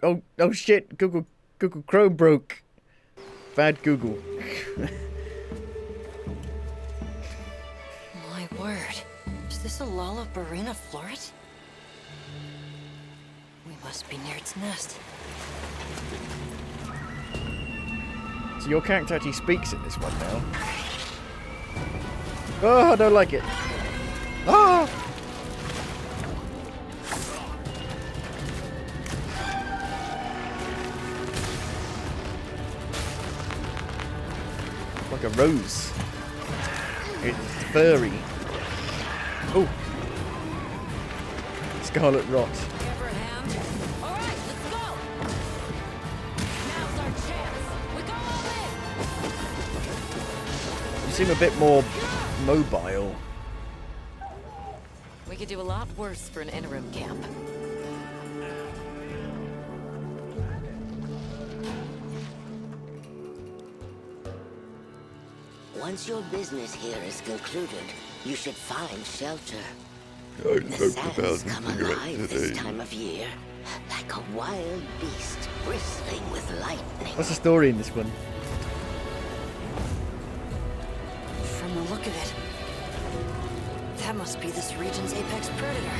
Oh shit. Google Chrome broke. Bad Google. My word. Is this a Lollabarina floret? We must be near its nest. So your character actually speaks in this one now. Oh, I don't like it. Ah! Like a rose. It's furry. Oh. Scarlet Rot. You seem a bit more mobile. We could do a lot worse for an interim camp. Once your business here is concluded, you should find shelter. I The sands come alive this time of year, like a wild beast bristling with lightning. What's the story in this one? From the look of it, that must be this region's apex predator.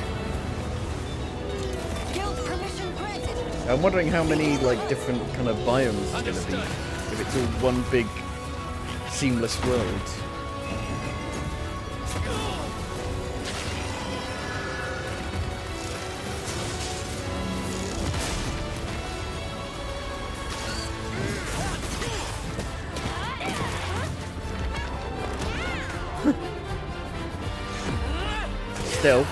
Guild permission granted. I'm wondering how many like different kind of biomes it's going to be. If it's all one big seamless world. Stealth.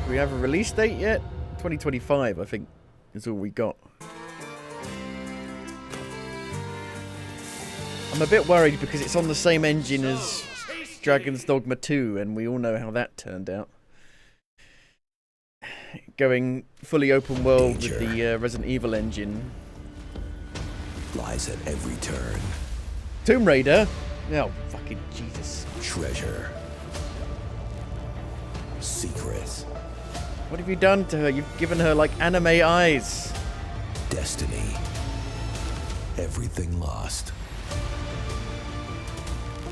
Do we have a release date yet? 2025, I think, is all we got. I'm a bit worried because it's on the same engine as Dragon's Dogma 2, and we all know how that turned out. Going fully open world with the Resident Evil engine. Lies at every turn. Tomb Raider? Oh, fucking Jesus. Treasure. Secret. What have you done to her? You've given her, like, anime eyes. Destiny. Everything lost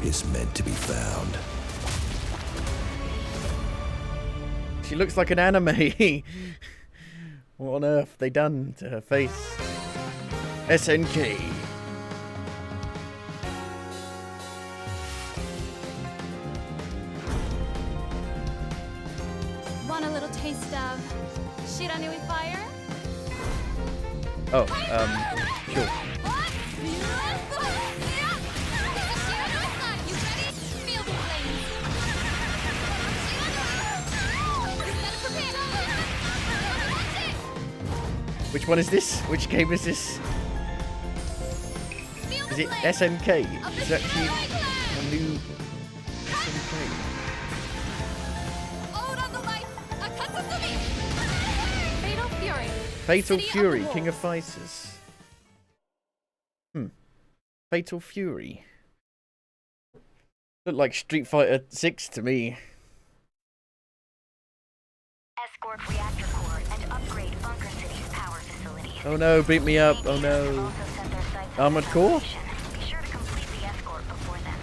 is meant to be found. She looks like an anime. What on earth they done to her face? SNK. Want a little taste of Shiranui fire? Oh, sure. Which one is this? Which game is this? Is it SNK? Is it actually a new SNK? Fatal Fury. Fatal City of Fury, the King of Wolves. Fighters. Fatal Fury. Looked like Street Fighter 6 to me. Escort reactor core and upgrade Bunker City's power facilities. Oh no, beat me up. Oh no. Armored Core? Be sure to complete the escort before then.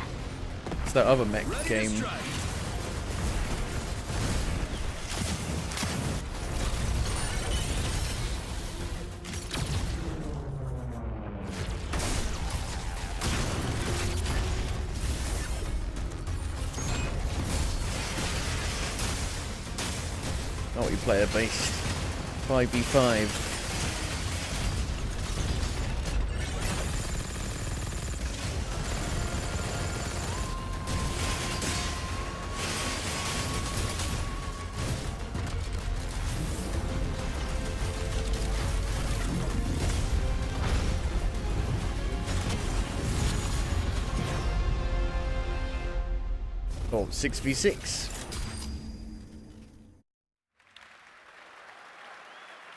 It's that other mech game. Multiplayer based 5v5. Oh, 6v6.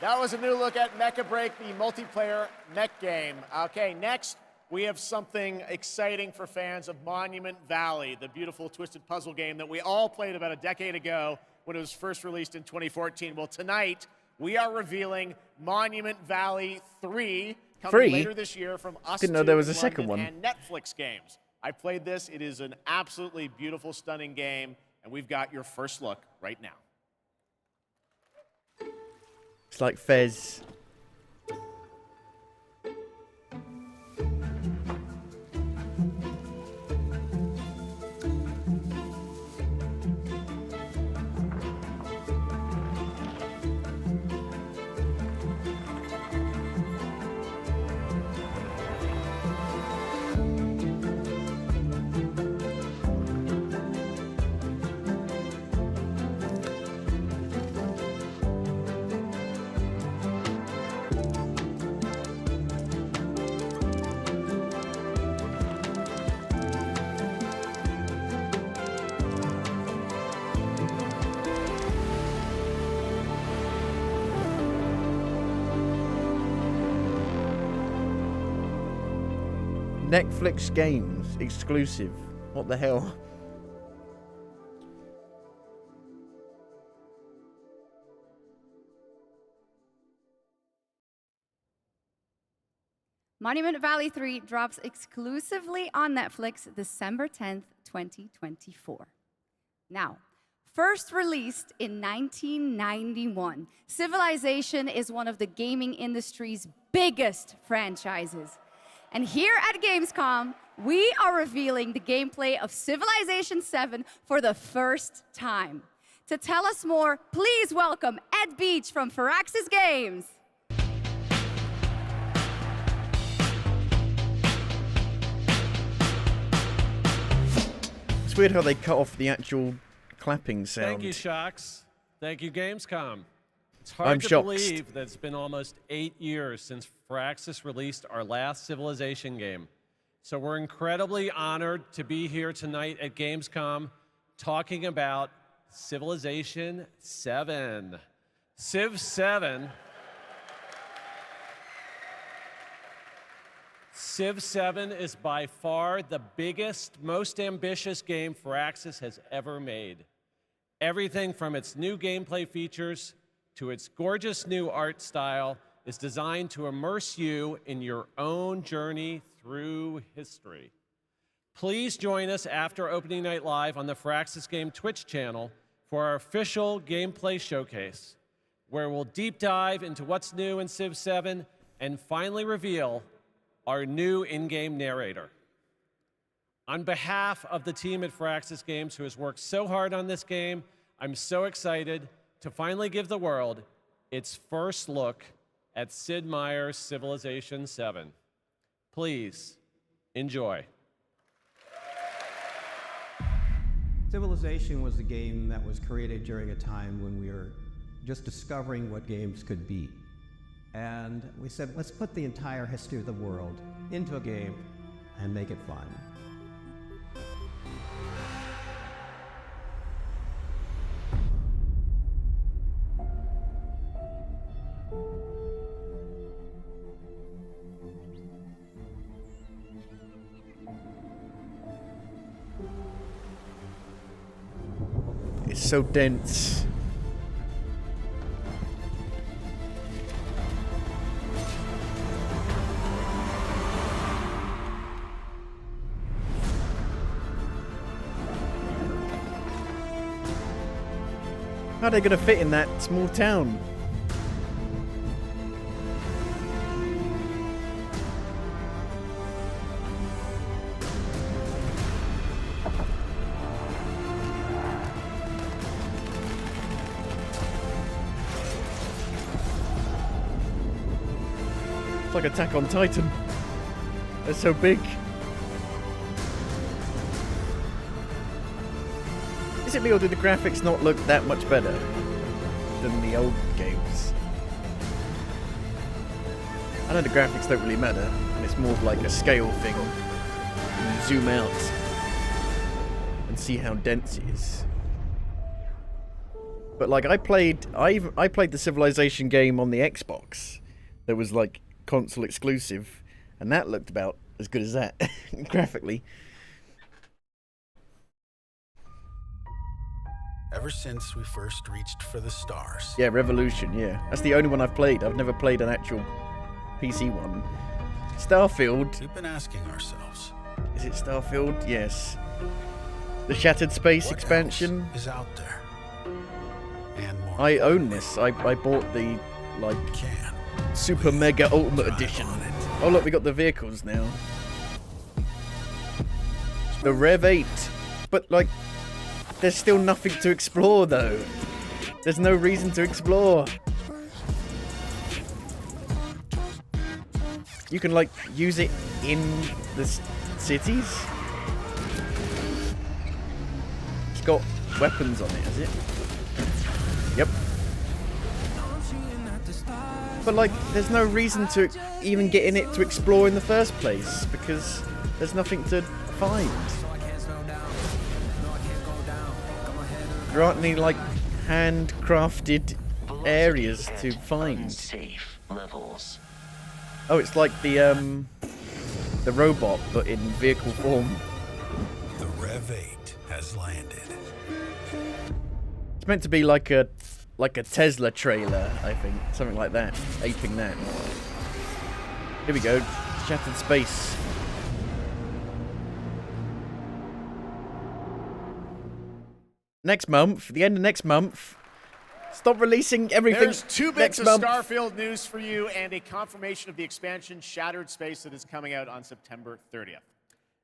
That was a new look at Mecha Break, the multiplayer mech game. Okay, next we have something exciting for fans of Monument Valley, the beautiful twisted puzzle game that we all played about a decade ago when it was first released in 2014. Well, tonight we are revealing Monument Valley 3 coming later this year from us. Didn't know there was a second one. And Netflix games. I played this. It is an absolutely beautiful, stunning game, and we've got your first look right now. It's like Fez. Netflix games exclusive. What the hell? Monument Valley 3 drops exclusively on Netflix December 10th, 2024. Now, first released in 1991, Civilization is one of the gaming industry's biggest franchises. And here at Gamescom, we are revealing the gameplay of Civilization 7 for the first time. To tell us more, please welcome Ed Beach from Firaxis Games. It's weird how they cut off the actual clapping sound. Thank you, Shocks. Thank you, Gamescom. It's hard to believe that it's been almost 8 years since Firaxis released our last Civilization game. So we're incredibly honored to be here tonight at Gamescom talking about Civilization 7. Civ 7. Civ 7 is by far the biggest, most ambitious game Firaxis has ever made. Everything from its new gameplay features to its gorgeous new art style is designed to immerse you in your own journey through history. Please join us after opening night live on the Firaxis Game Twitch channel for our official gameplay showcase, where we'll deep dive into what's new in Civ 7 and finally reveal our new in-game narrator. On behalf of the team at Firaxis Games who has worked so hard on this game, I'm so excited to finally give the world its first look at Sid Meier's Civilization VII. Please, enjoy. Civilization was a game that was created during a time when we were just discovering what games could be. And we said, let's put the entire history of the world into a game and make it fun. It's so dense. How are they going to fit in that small town? It's like Attack on Titan. They're so big. Is it me or do the graphics not look that much better than the old games? I know the graphics don't really matter, and it's more of like a scale thing. You zoom out and see how dense it is. But like I played the Civilization game on the Xbox. That was like console exclusive, and that looked about as good as that graphically. Ever since we first reached for the stars. Yeah, Revolution, yeah. That's the only one I've played. I've never played an actual PC one. Starfield. We've been asking ourselves. Is it Starfield? Yes. The Shattered Space expansion. Is out there. And more. I own this. I bought the like Super Mega Ultimate Edition. Oh look, we got the vehicles now. The Rev 8. But like there's still nothing to explore though. There's no reason to explore. You can like use it in the cities. It's got weapons on it, has it? Yep. But like there's no reason to even get in it to explore in the first place because there's nothing to find. There aren't any like handcrafted areas to find. Safe levels. Oh, it's like the robot, but in vehicle form. The Rev 8 has landed. It's meant to be like a Tesla trailer, I think, something like that, aping that. Here we go, Shattered Space. Next month, the end of next month. Stop releasing everything. There's 2 bits of month. Starfield news for you and a confirmation of the expansion Shattered Space that is coming out on September 30th.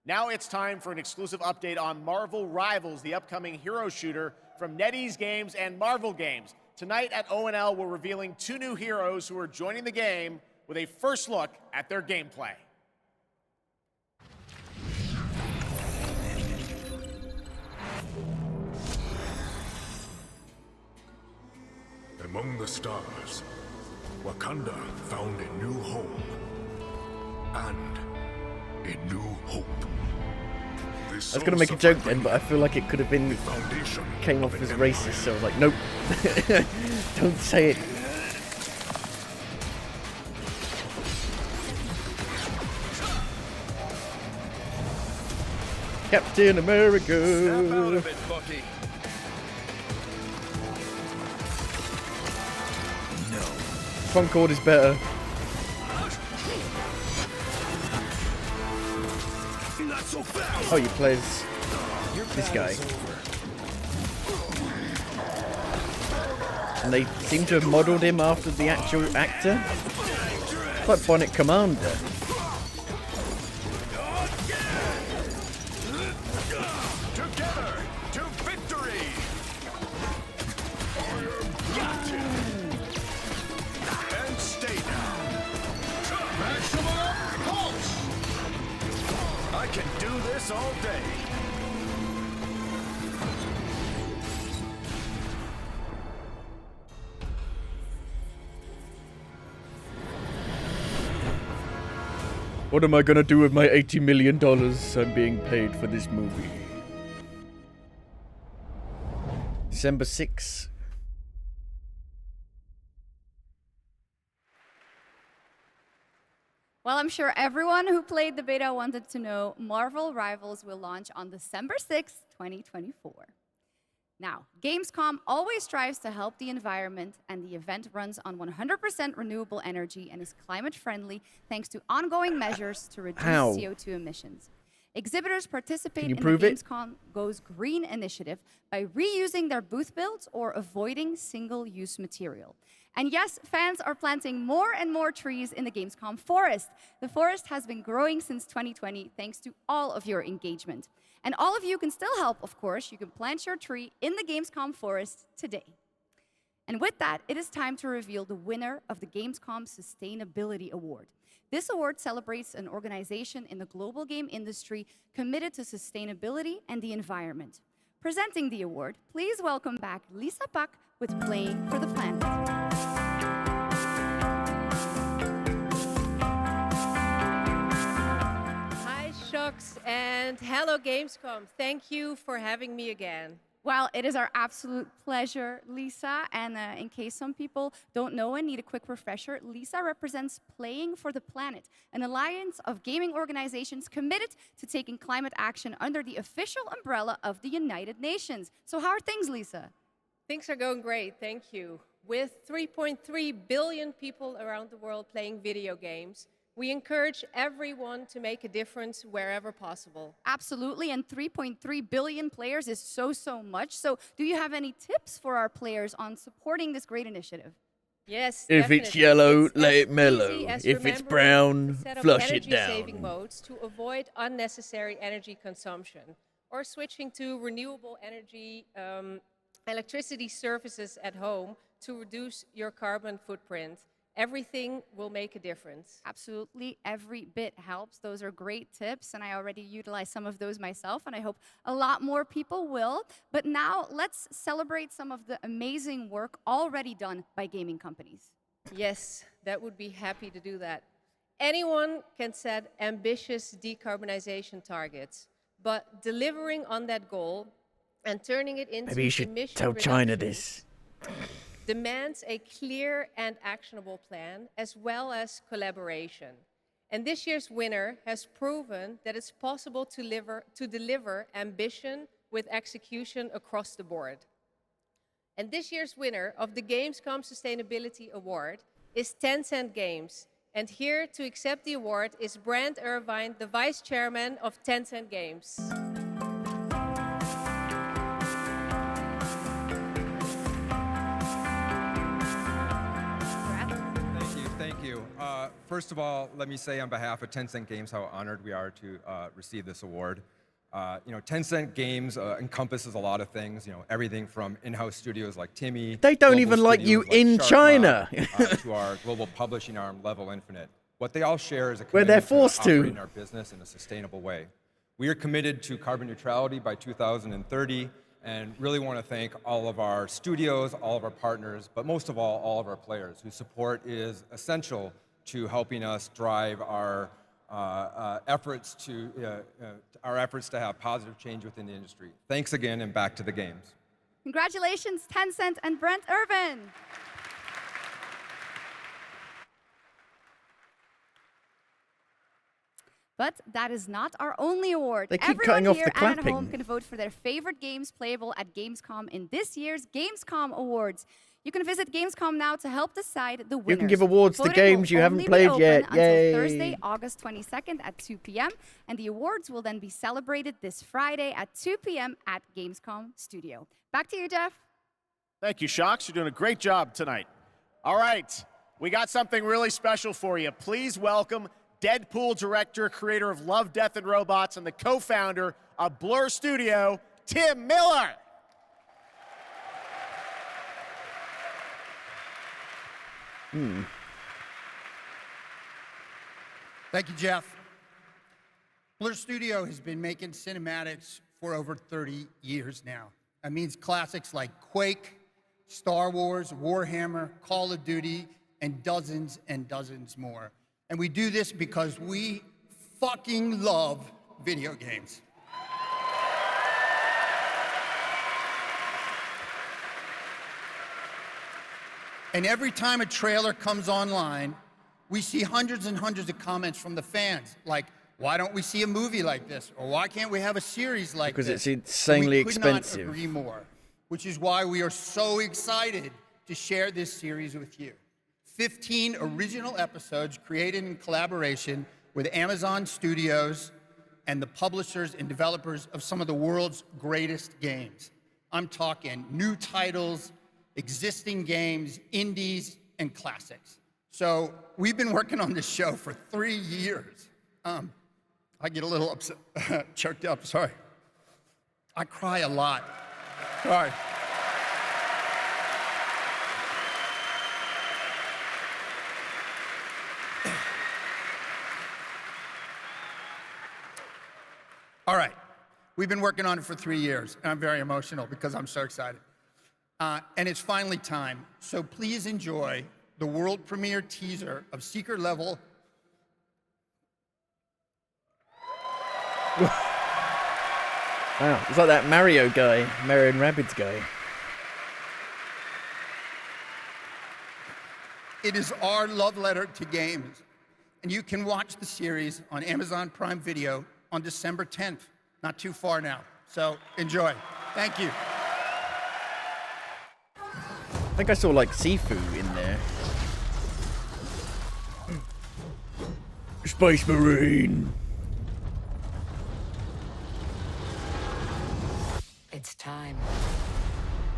Now it's time for an exclusive update on Marvel Rivals, the upcoming hero shooter from NetEase Games and Marvel Games. Tonight at ONL, we're revealing 2 new heroes who are joining the game with a first look at their gameplay. Among the stars, Wakanda found a new home and a new hope. I was going to make a joke then, but I feel like it could have been came off as racist, so I was like, nope, don't say it. Captain America. Snap out of it, Bucky. Concord is better. Oh, you play as this guy. And they seem to have modelled him after the actual actor. It's like Bonnet Commander. Together to victory! And stay down. I can do this all day. What am I gonna do with my $80 million I'm being paid for this movie? December 6th. Well, I'm sure everyone who played the beta wanted to know Marvel Rivals will launch on December 6th, 2024. Now, Gamescom always strives to help the environment, and the event runs on 100% renewable energy and is climate friendly thanks to ongoing measures to reduce CO2 emissions. Exhibitors participate in the Gamescom Goes Green initiative by reusing their booth builds or avoiding single-use material. And yes, fans are planting more and more trees in the Gamescom forest. The forest has been growing since 2020 thanks to all of your engagement. And all of you can still help, of course. You can plant your tree in the Gamescom forest today. And with that, it is time to reveal the winner of the Gamescom Sustainability Award. This award celebrates an organization in the global game industry committed to sustainability and the environment. Presenting the award, please welcome back Lisa Pak with Playing for the Planet. Shocks, and hello Gamescom. Thank you for having me again. Well, it is our absolute pleasure, Lisa. And in case some people don't know and need a quick refresher, Lisa represents Playing for the Planet, an alliance of gaming organizations committed to taking climate action under the official umbrella of the United Nations. So how are things, Lisa? Things are going great, thank you. With 3.3 billion people around the world playing video games, we encourage everyone to make a difference wherever possible. Absolutely, and 3.3 billion players is so much. So do you have any tips for our players on supporting this great initiative? Yes, If definitely. it's yellow, It's let as it mellow. easy as If it's remembering brown, to set up flush it down. energy-saving modes to avoid unnecessary energy consumption, or switching to renewable energy electricity services at home to reduce your carbon footprint. Everything will make a difference. Absolutely, every bit helps. Those are great tips, and I already utilize some of those myself, and I hope a lot more people will. But now, let's celebrate some of the amazing work already done by gaming companies. Yes, that would be happy to do that. Anyone can set ambitious decarbonization targets, but delivering on that goal and turning it into Maybe you should emission tell China reductions this. demands a clear and actionable plan, as well as collaboration. And this year's winner has proven that it's possible to deliver ambition with execution across the board. And this year's winner of the Gamescom Sustainability Award is Tencent Games. And here to accept the award is Brand Irvine, the Vice Chairman of Tencent Games. Thank you. First of all, let me say on behalf of Tencent Games how honored we are to receive this award. Tencent Games encompasses a lot of things, everything from in-house studios like Timmy. They don't even like you in China. To our global publishing arm, Level Infinite. What they all share is a Where they're commitment forced to to. operating our business in a sustainable way. We are committed to carbon neutrality by 2030 and really want to thank all of our studios, all of our partners, but most of all of our players whose support is essential to helping us drive our efforts to have positive change within the industry. Thanks again, and back to the games. Congratulations, Tencent and Brent Irvin. But that is not our only award. They keep Everyone cutting off here the and at home clapping. can vote for their favorite games playable at Gamescom in this year's Gamescom Awards. You can visit Gamescom now to help decide the winners. You can give awards to Voting games will you haven't only be played open yet. until Yay. Thursday, August 22nd at 2 p.m. And the awards will then be celebrated this Friday at 2 p.m. at Gamescom Studio. Back to you, Jeff. Thank you, Shocks. You're doing a great job tonight. All right, we got something really special for you. Please welcome Deadpool director, creator of Love, Death, and Robots, and the co-founder of Blur Studio, Tim Miller. Thank you, Jeff. Blur Studio has been making cinematics for over 30 years now. That means classics like Quake, Star Wars, Warhammer, Call of Duty, and dozens more. And we do this because we fucking love video games. And every time a trailer comes online, we see hundreds and hundreds of comments from the fans, like, why don't we see a movie like this? Or why can't we have a series like this? Because it's insanely expensive. We could not agree more, which is why we are so excited to share this series with you. 15 original episodes created in collaboration with Amazon Studios and the publishers and developers of some of the world's greatest games. I'm talking new titles, existing games, indies, and classics. So we've been working on this show for 3 years. I get a little upset, choked up, sorry. I cry a lot, sorry. All right, we've been working on it for 3 years, and I'm very emotional because I'm so excited. And it's finally time, so please enjoy the world premiere teaser of Secret Level. Wow, it's like that Mario guy, Mario and Rabbids guy. It is our love letter to games, and you can watch the series on Amazon Prime Video on December 10th. Not too far now, so enjoy. Thank you. I think I saw like Sifu in there. Space Marine. It's time.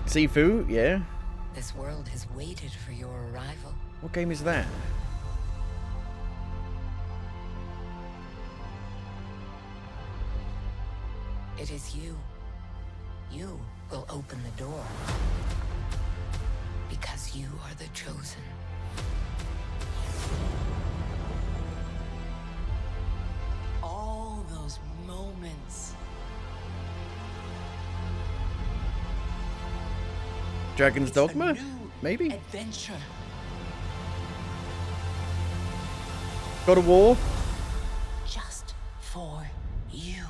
Sifu, yeah. This world has waited for your arrival. What game is that? It is you. You will open the door. Because you are the chosen. All those moments. Dragon's Dogma? Maybe? Adventure. God of War? Just for you.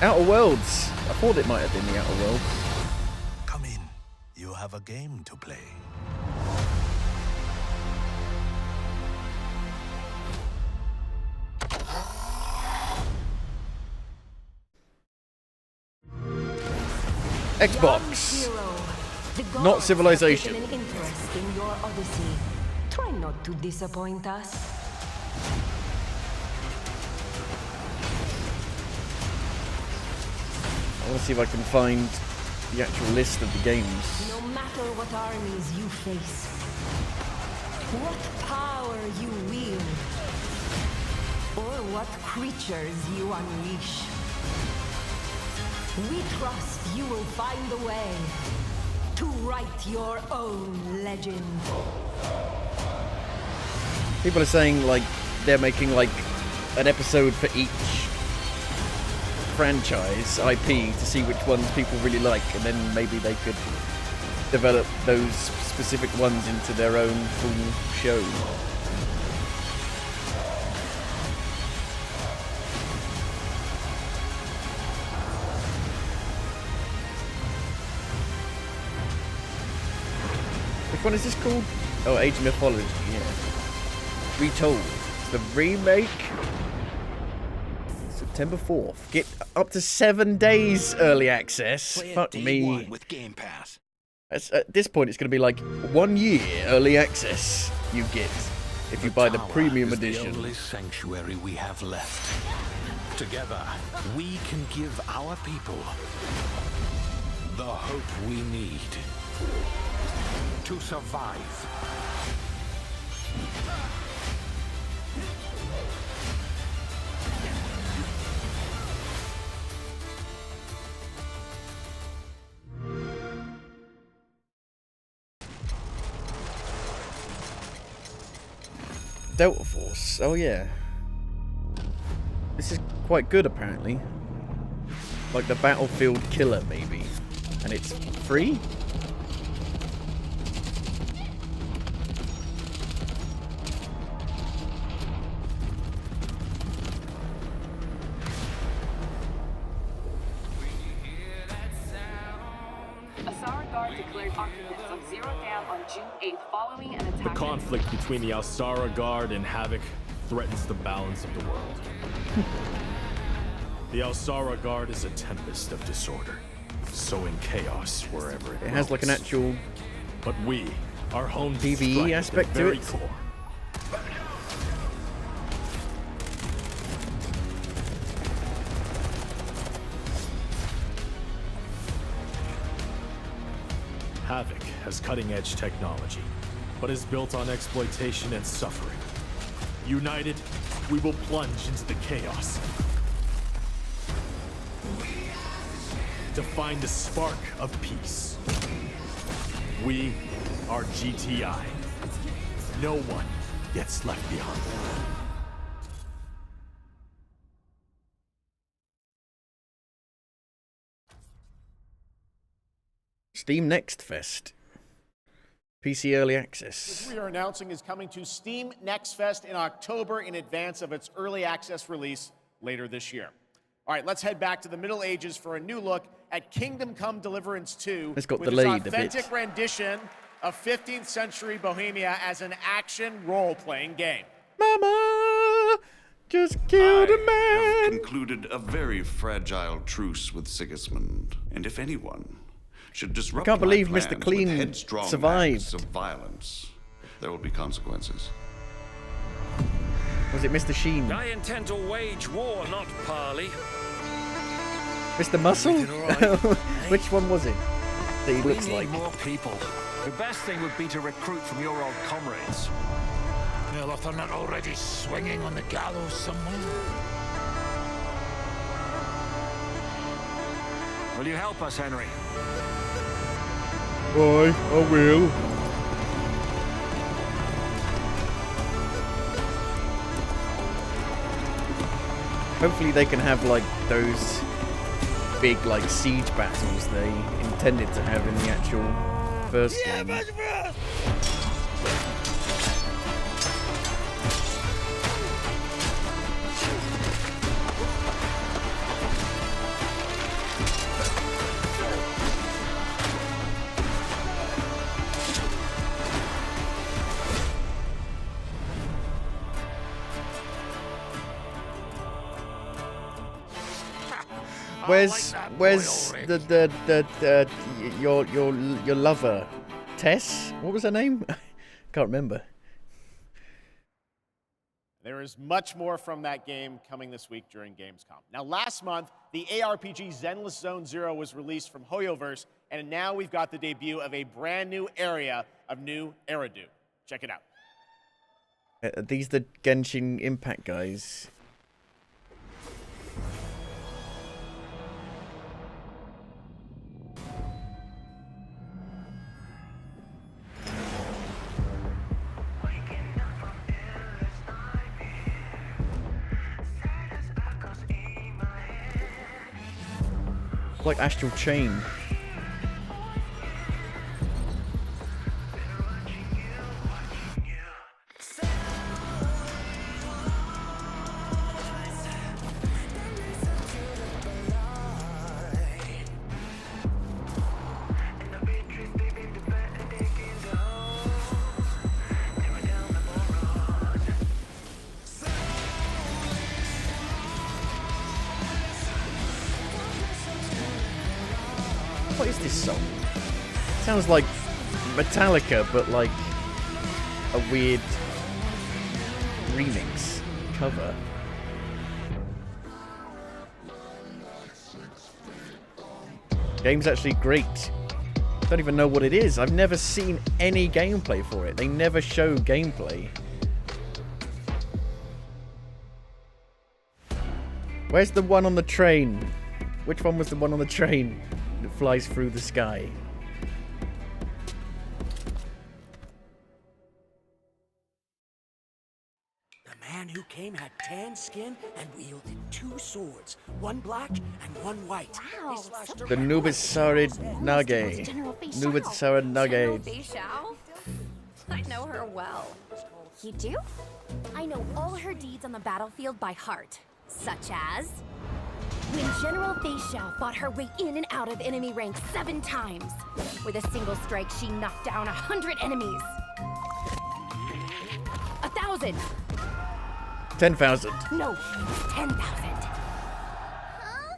Outer Worlds. I thought it might have been the Outer Worlds. Come in. You have a game to play. Xbox. Not Civilization. An interest in your odyssey. Try not to disappoint us. I want to see if I can find the actual list of the games. No matter what armies you face, what power you wield, or what creatures you unleash, we trust you will find a way to write your own legend. People are saying like they're making like an episode for each franchise IP to see which ones people really like, and then maybe they could develop those specific ones into their own full show. Which one is this called? Oh, Age of Mythology, yeah. Retold. The remake. September 4th. Get up to 7 days early access. Fuck me. With Game Pass. At this point, it's going to be like 1 year early access you get if you buy the premium edition. The only sanctuary we have left. Together, we can give our people the hope we need to survive. Delta Force. Oh yeah. This is quite good apparently. Like the Battlefield killer maybe. And it's free? The conflict between the Alsara Guard and Havoc threatens the balance of the world. The Alsara Guard is a tempest of disorder, sowing chaos wherever it has like an actual but we are home PvE aspect to it. Core. Havoc has cutting-edge technology, but is built on exploitation and suffering. United, we will plunge into the chaos to find a spark of peace. We are GTI. No one gets left behind. Steam Next Fest. PC Early Access. Which we are announcing is coming to Steam Next Fest in October in advance of its early access release later this year. All right, let's head back to the Middle Ages for a new look at Kingdom Come Deliverance 2 It's got with delayed its a bit. authentic rendition of 15th century Bohemia as an action role-playing game. Mama just killed a I have man. concluded a very fragile truce with Sigismund, and if anyone should disrupt can't believe my Mr. plans Clean with headstrong survived. acts of violence, there will be consequences. Was it Mr. Sheen? I intend to wage war, not parley. Mr. Muscle? Which one was it that he We looks need like? more people. The best thing would be to recruit from your old comrades. Well, if they're not already swinging on the gallows somewhere. Will you help us, Henry? Aye, I will. Hopefully they can have like those big like siege battles they intended to have in the actual first game. Where's your lover, Tess? What was her name? Can't remember. There is much more from that game coming this week during Gamescom. Now, last month, the ARPG Zenless Zone Zero was released from Hoyoverse, and now we've got the debut of a brand new area of new Eridu. Check it out. Are these the Genshin Impact guys? Like Astral Chain. What is this song? Sounds like Metallica, but like a weird remix cover. Game's actually great. Don't even know what it is. I've never seen any gameplay for it. They never show gameplay. Where's the one on the train? Which one was the one on the train that flies through the sky? The man who came had tan skin and wielded 2 swords, one black and one white. Wow. The Nubisaurid Nage. Nubisaurid Nage. Xiao? I know her well. You do? I know all her deeds on the battlefield by heart, such as when General Fei Xiao fought her way in and out of enemy ranks 7 times. With a single strike, she knocked down 100 enemies. 1,000. 10,000. No, 10,000.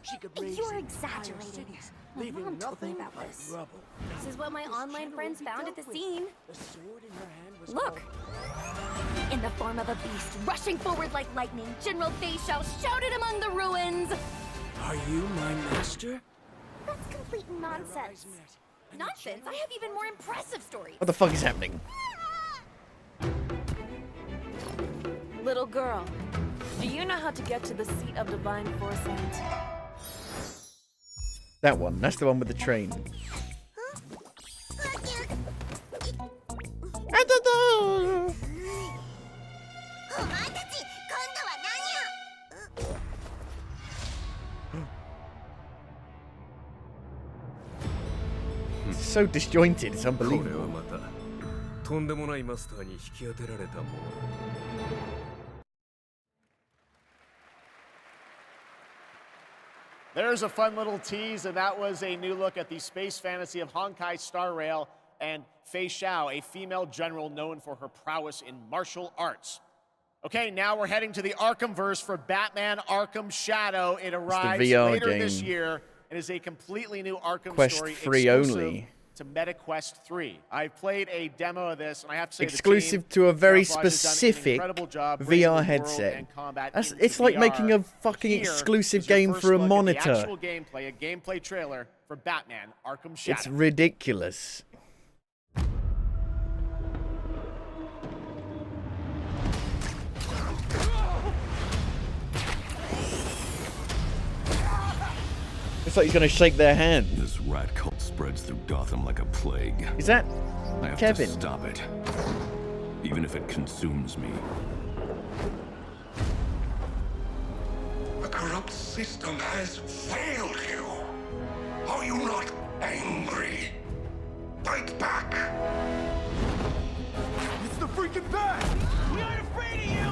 She could raise You're entire exaggerating. cities, My leaving mom told me nothing about but this. rubble. This is what my online friends found at the scene. The sword in her hand was Look! In the form of a beast, rushing forward like lightning, General Fei Xiao shouted among the ruins! Are you my master? That's complete nonsense. Nonsense? I have even more impressive stories. What the fuck is happening? Little girl, do you know how to get to the seat of divine foresight? That one. That's the one with the train. I don't know. It's so disjointed, it's unbelievable. There's a fun little tease, and that was a new look at the space fantasy of Honkai Star Rail and Fei Xiao, a female general known for her prowess in martial arts. Okay, now we're heading to the Arkhamverse for Batman Arkham Shadow. It arrives VR later game. this year. It is a completely new Arkham Quest story 3 exclusive only. to MetaQuest 3. I've played a demo of this, and I have to say Exclusive the team, to a very Camouflage, has done an specific incredible job bringing the VR world headset. and combat That's, into it's like VR. making a fucking Here exclusive is your game first for a look at monitor. the actual gameplay, a gameplay trailer for Batman Arkham Shadow. It's ridiculous. It's like he's gonna shake their hand. This rat cult spreads through Gotham like a plague. Is that I have Kevin? to stop it, even if it consumes me. The corrupt system has failed you. Are you not angry? Fight back! It's the freaking bat! We aren't afraid of you!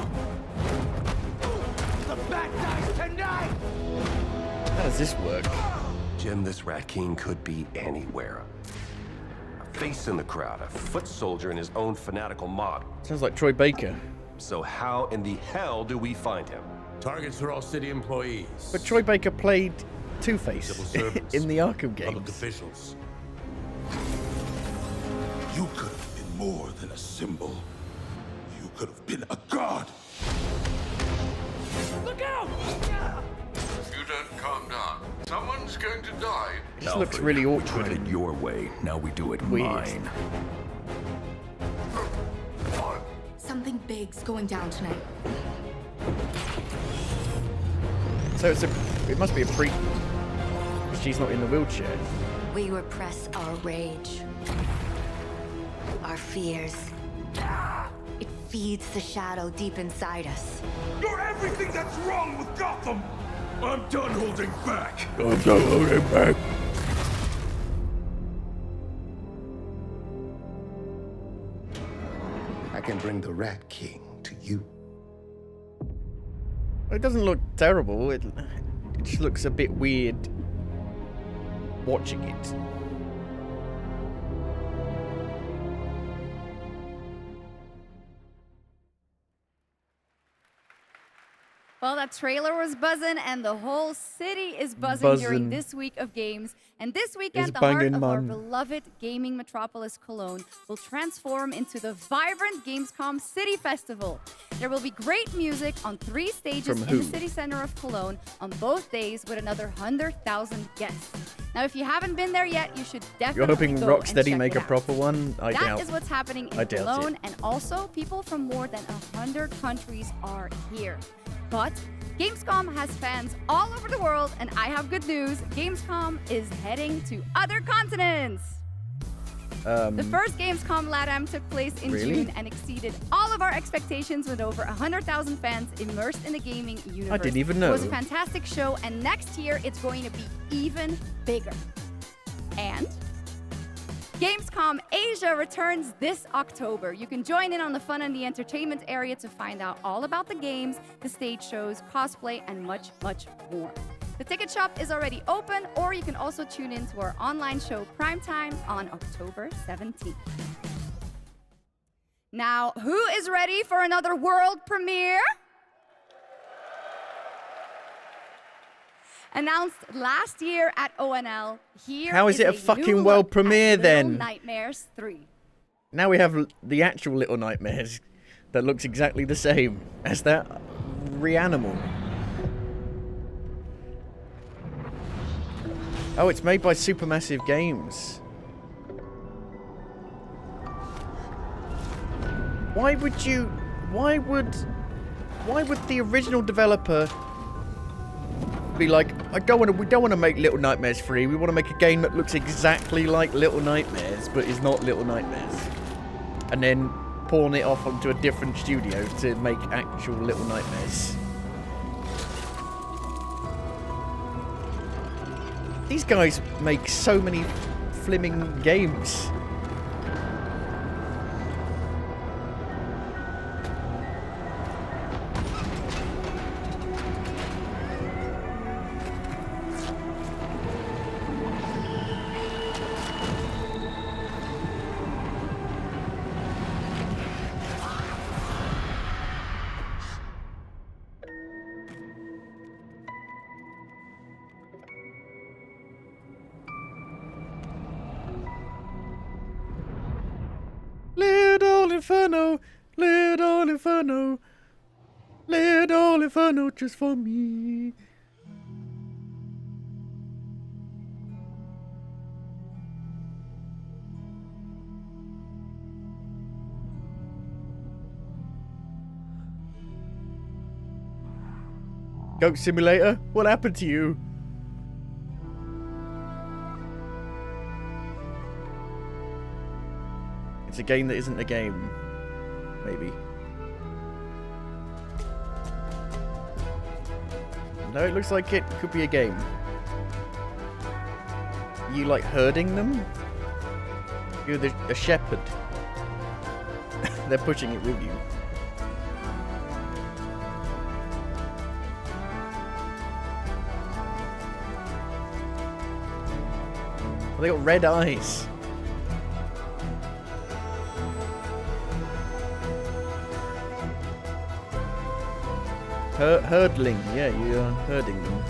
The bat dies tonight! How does this work? Jim, this Rat King could be anywhere. A face in the crowd, a foot soldier in his own fanatical mob. Sounds like Troy Baker. So how in the hell do we find him? Targets are all city employees. But Troy Baker played Two-Face Civil servants, in the Arkham public games. officials. You could have been more than a symbol. You could have been a god. Look out! If you don't calm down, someone's going to die. This looks really We awkward. tried it your way, now we do it Weird. mine. Something big's going down tonight. So it must be a prequel. She's not in the wheelchair. We repress our rage, our fears. It feeds the shadow deep inside us. You're everything that's wrong with Gotham! I'm done holding back! I'm done holding back. I can bring the Rat King to you. It doesn't look terrible. It just looks a bit weird watching it. Well, that trailer was buzzing, and the whole city is buzzing during this week of games. And this weekend, the heart of our beloved gaming metropolis, Cologne, will transform into the vibrant Gamescom City Festival. There will be great music on 3 stages in the city center of Cologne on both days with another 100,000 guests. Now, if you haven't been there yet, you should definitely You're hoping go Rocksteady and make check a it proper one? I doubt. That is what's happening in Cologne, and also people from more than 100 countries are here. But Gamescom has fans all over the world, and I have good news. Gamescom is heading to other continents. The first Gamescom LATAM took place in June and exceeded all of our expectations with over 100,000 fans immersed in the gaming universe. I didn't even know. It was a fantastic show, and next year it's going to be even bigger. And Gamescom Asia returns this October. You can join in on the fun and the entertainment area to find out all about the games, the stage shows, cosplay, and much, much more. The ticket shop is already open, or you can also tune in to our online show Primetime on October 17th. Now, who is ready for another world premiere? Announced last year at ONL, here How is it a fucking world premiere then? Nightmares 3. Now we have the actual Little Nightmares that looks exactly the same as that Reanimal. Oh, it's made by Supermassive Games. Why would the original developer be like, we don't want to make Little Nightmares 3, we want to make a game that looks exactly like Little Nightmares, but is not Little Nightmares. And then pawn it off onto a different studio to make actual Little Nightmares. These guys make so many flimming games. Little Inferno just for me. Goat Simulator, what happened to you? It's a game that isn't a game. Maybe. No, it looks like it could be a game. You like herding them? You're a shepherd. They're pushing it with you. Well, they got red eyes. Herdling, yeah, you are herding them.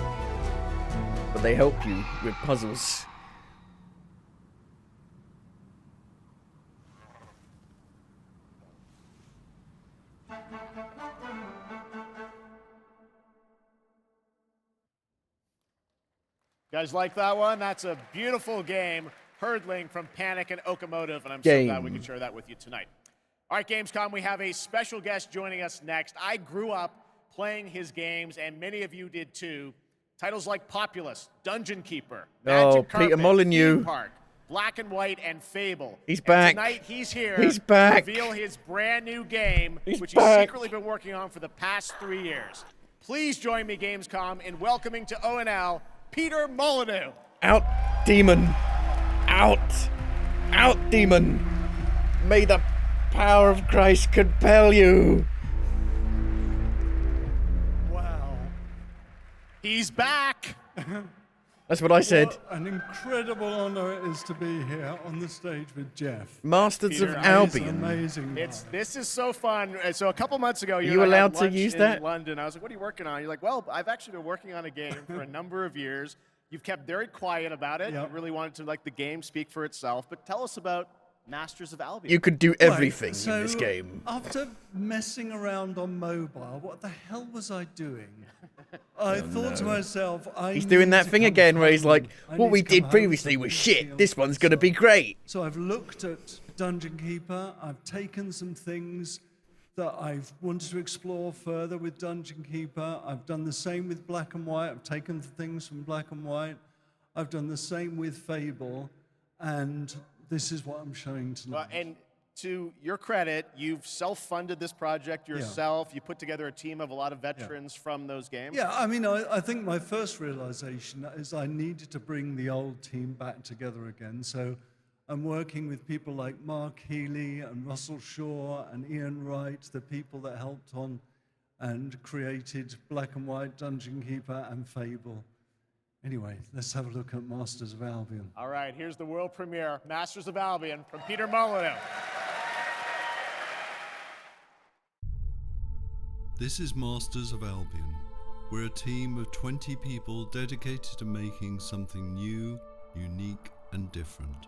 But they help you with puzzles. Guys like that one? That's a beautiful game. Herdling from Panic and Okamotive, and I'm so glad we could share that with you tonight. All right, Gamescom, we have a special guest joining us next. I grew up playing his games, and many of you did too. Titles like Populous, Dungeon Keeper, Magic Carpet, Peter Molyneux, Theme Park, Black and White, and Fable. He's back. And tonight he's here He's back. to reveal his brand new game, which he's back. secretly been working on for the past 3 years. Please join me, Gamescom, in welcoming to ONL, Peter Molyneux. Out, demon. Out. Out, demon. May the power of Christ compel you. Wow. He's back. That's what I said. What an incredible honor it is to be here on the stage with Jeff. Masters of Albion. Amazing. This is so fun. So a couple months ago, Are you you and I had allowed to lunch use in that? London. I was like, "What are you working on?" You're like, "Well, I've actually been working on a game for a number of years. You've kept very quiet about it. Yep. You really wanted to let the game speak for itself. But tell us about Masters of Albion." You could do everything so in this game. After messing around on mobile, what the hell was I doing? I thought to myself, He's doing that thing again where he's like, what we did previously was shit. This one's going to be great. So I've looked at Dungeon Keeper. I've taken some things that I've wanted to explore further with Dungeon Keeper. I've done the same with Black and White. I've taken things from Black and White. I've done the same with Fable. And this is what I'm showing tonight. Well, and to your credit, you've self-funded this project yourself. You put together a team of a lot of veterans from those games. Yeah, I mean, I think my first realization is I needed to bring the old team back together again. So I'm working with people like Mark Healy and Russell Shaw and Ian Wright, the people that helped on and created Black and White, Dungeon Keeper, and Fable. Anyway, let's have a look at Masters of Albion. All right, here's the world premiere, Masters of Albion, from Peter Molyneux. This is Masters of Albion. We're a team of 20 people dedicated to making something new, unique, and different.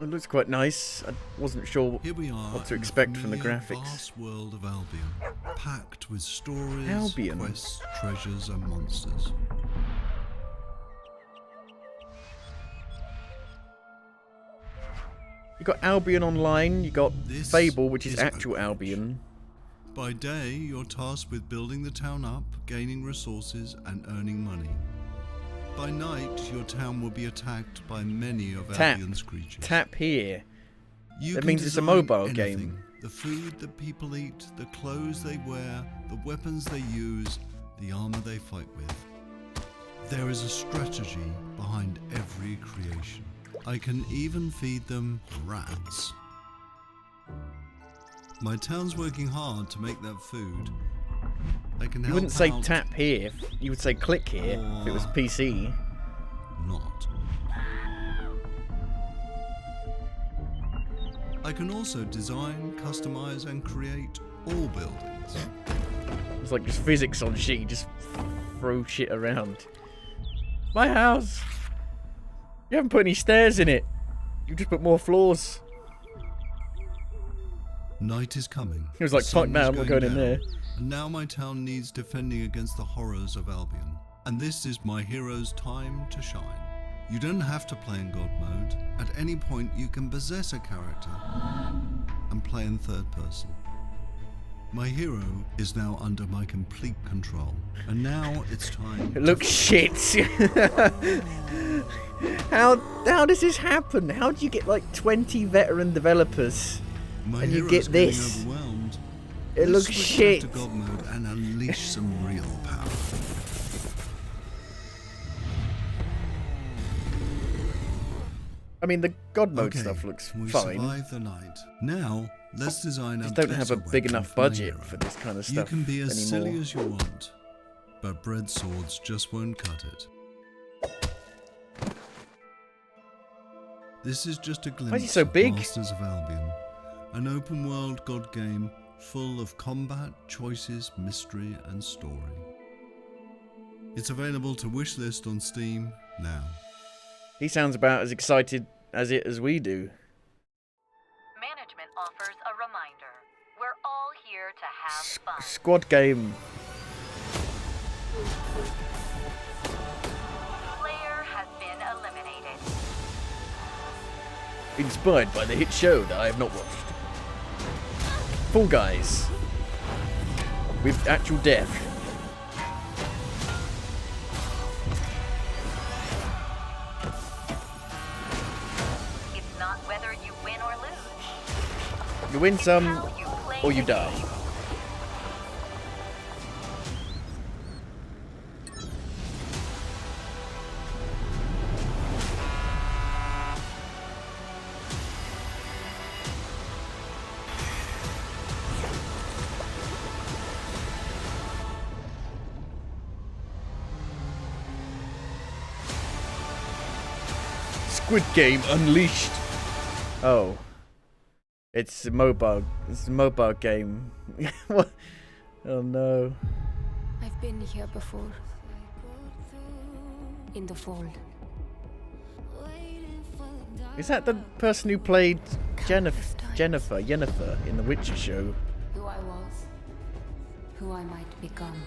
It looks quite nice. I wasn't sure Here we are what to expect from the familiar, graphics. vast world of Albion, packed with stories, Albion. quests, treasures, and monsters. You got Albion Online, you got This Fable, which is is actual Oak Ridge. Albion. By day, you're tasked with building the town up, gaining resources, and earning money. By night, your town will be attacked by many of Albion's creatures. Tap here. You That can means it's a design mobile anything. game. The food that people eat, the clothes they wear, the weapons they use, the armor they fight with. There is a strategy behind every creation. I can even feed them rats. My town's working hard to make that food. I can You help wouldn't say out tap here, you would say click here if it was PC. not. I can also design, customize, and create all buildings. It's like just physics on shit, you just throw shit around. My house! You haven't put any stairs in it. You just put more floors. Night is coming. He was like, The fuck sun that, is I'm not going going in down, there. And now my town needs defending against the horrors of Albion. And this is my hero's time to shine. You don't have to play in God mode. At any point, you can possess a character and play in third person. My hero is now under my complete control. And now it's time. It looks shit. How does this happen? How do you get like 20 veteran developers My and you hero's get getting this? overwhelmed. It Let's looks switch shit. back to God mode and unleash some real power. I mean, the God mode Okay, stuff looks we fine. survived the night. Now, let's design Just a don't have a better big weapon enough for my budget hero. for this kind of You stuff can be as anymore. silly as you want, but bread swords just won't cut it. This is just a glimpse Why is he so of big? Masters of Albion, an open-world God game full of combat, choices, mystery, and story. It's available to wishlist on Steam now. He sounds about as excited as we do. Management offers a reminder. We're all here to have fun. Squad game. Player has been eliminated. Inspired by the hit show that I have not watched. Fall Guys. With actual death. It's not whether you win or lose. You win some, or you die. Squid Game Unleashed. Oh. It's a mobile. It's a mobile game. What? Oh no. I've been here before. In the fold. Is that the person who played Jennifer in the Witcher show? Who I was. Who I might become.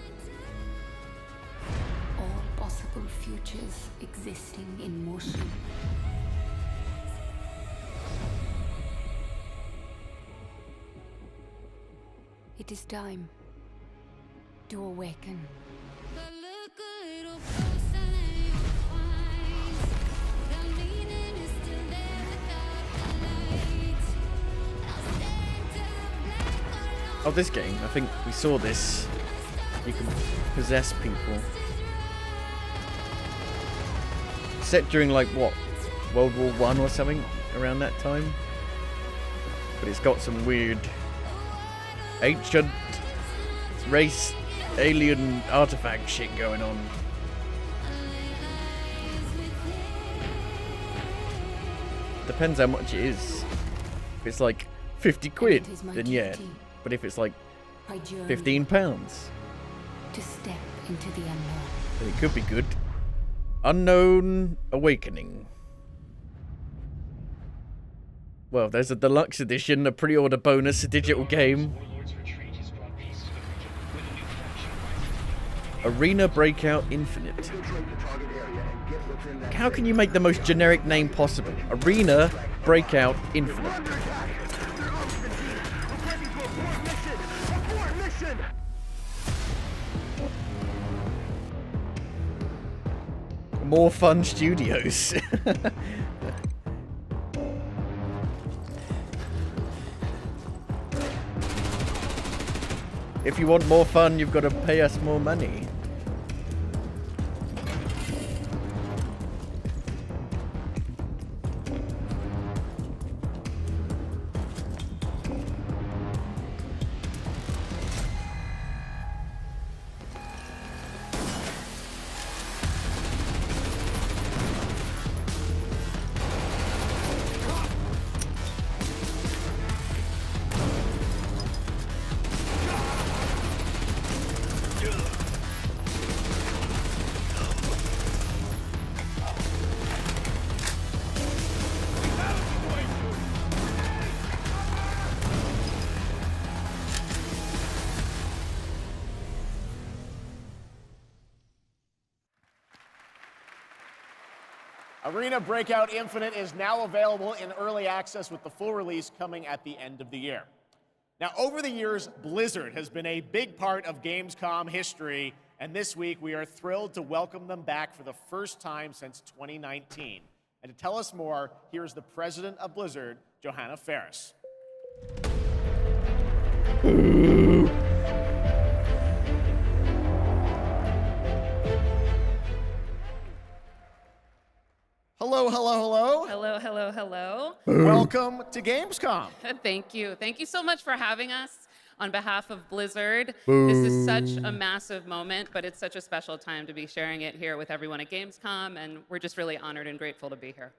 All possible futures existing in motion. It is time to awaken. Oh, this game. I think we saw this. You can possess people. Set during, like, what? World War I or something? Around that time? But it's got some weird ancient race alien artifact shit going on. Depends how much it is. If it's like 50 quid, then yeah. But if it's like £15, to step into the unknown. then it could be good. Unknown Awakening. Well, there's a deluxe edition, a pre-order bonus, a digital game. Arena Breakout Infinite. How can you make the most generic name possible? Arena Breakout Infinite. More Fun Studios. If you want more fun, you've got to pay us more money. Arena Breakout Infinite is now available in early access with the full release coming at the end of the year. Now, over the years, Blizzard has been a big part of Gamescom history, and this week we are thrilled to welcome them back for the first time since 2019. And to tell us more, here's the president of Blizzard, Johanna Ferris. Hello, hello, hello. Hello, hello, hello. Welcome to Gamescom. Thank you. Thank you so much for having us on behalf of Blizzard. Boom. This is such a massive moment, but it's such a special time to be sharing it here with everyone at Gamescom, and we're just really honored and grateful to be here.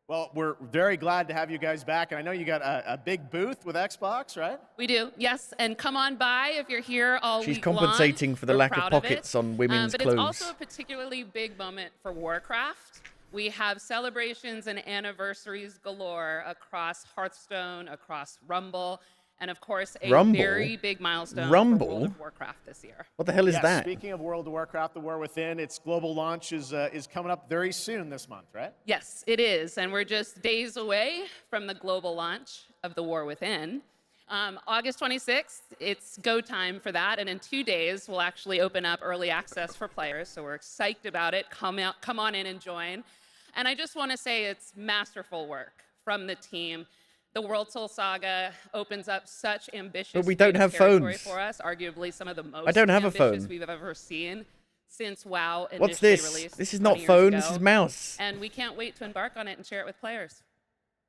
Well, we're very glad to have you guys back, and I know you got a big booth with Xbox, right? We do, yes, and come on by if you're here all She's week long. compensating for the We're lack of proud pockets it. on women's but clothes. It's also a particularly big moment for Warcraft. We have celebrations and anniversaries galore across Hearthstone, across Rumble, and of course a Rumble? very big milestone Rumble? for World of Warcraft this year. What the hell is Yes, that? Speaking of World of Warcraft, The War Within, its global launch is coming up very soon this month, right? Yes, it is, and we're just days away from the global launch of The War Within. August 26th, it's go time for that, and in 2 days, we'll actually open up early access for players, so we're psyched about it. Come on in and join. And I just want to say it's masterful work from the team. The World Soul Saga opens up such ambitious But we don't have territory phones. for us, arguably some of the most I don't have a ambitious phone. we've ever seen since WoW initially What's this? released This is 20 not years phone, ago. this is mouse. And we can't wait to embark on it and share it with players.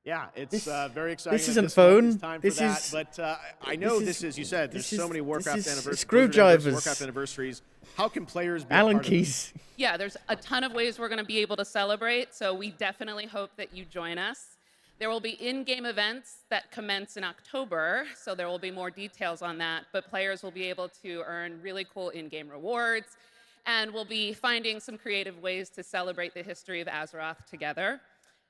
Yeah, it's This- very exciting. this that isn't this month phone. is time This for that. is- But I know this is, you said, there's so many Warcraft this is anniversaries, screwdrivers. Warcraft anniversaries. How can players be a Allen part of it? keys. Yeah, there's a ton of ways we're going to be able to celebrate, so we definitely hope that you join us. There will be in-game events that commence in October, so there will be more details on that, but players will be able to earn really cool in-game rewards, and we'll be finding some creative ways to celebrate the history of Azeroth together.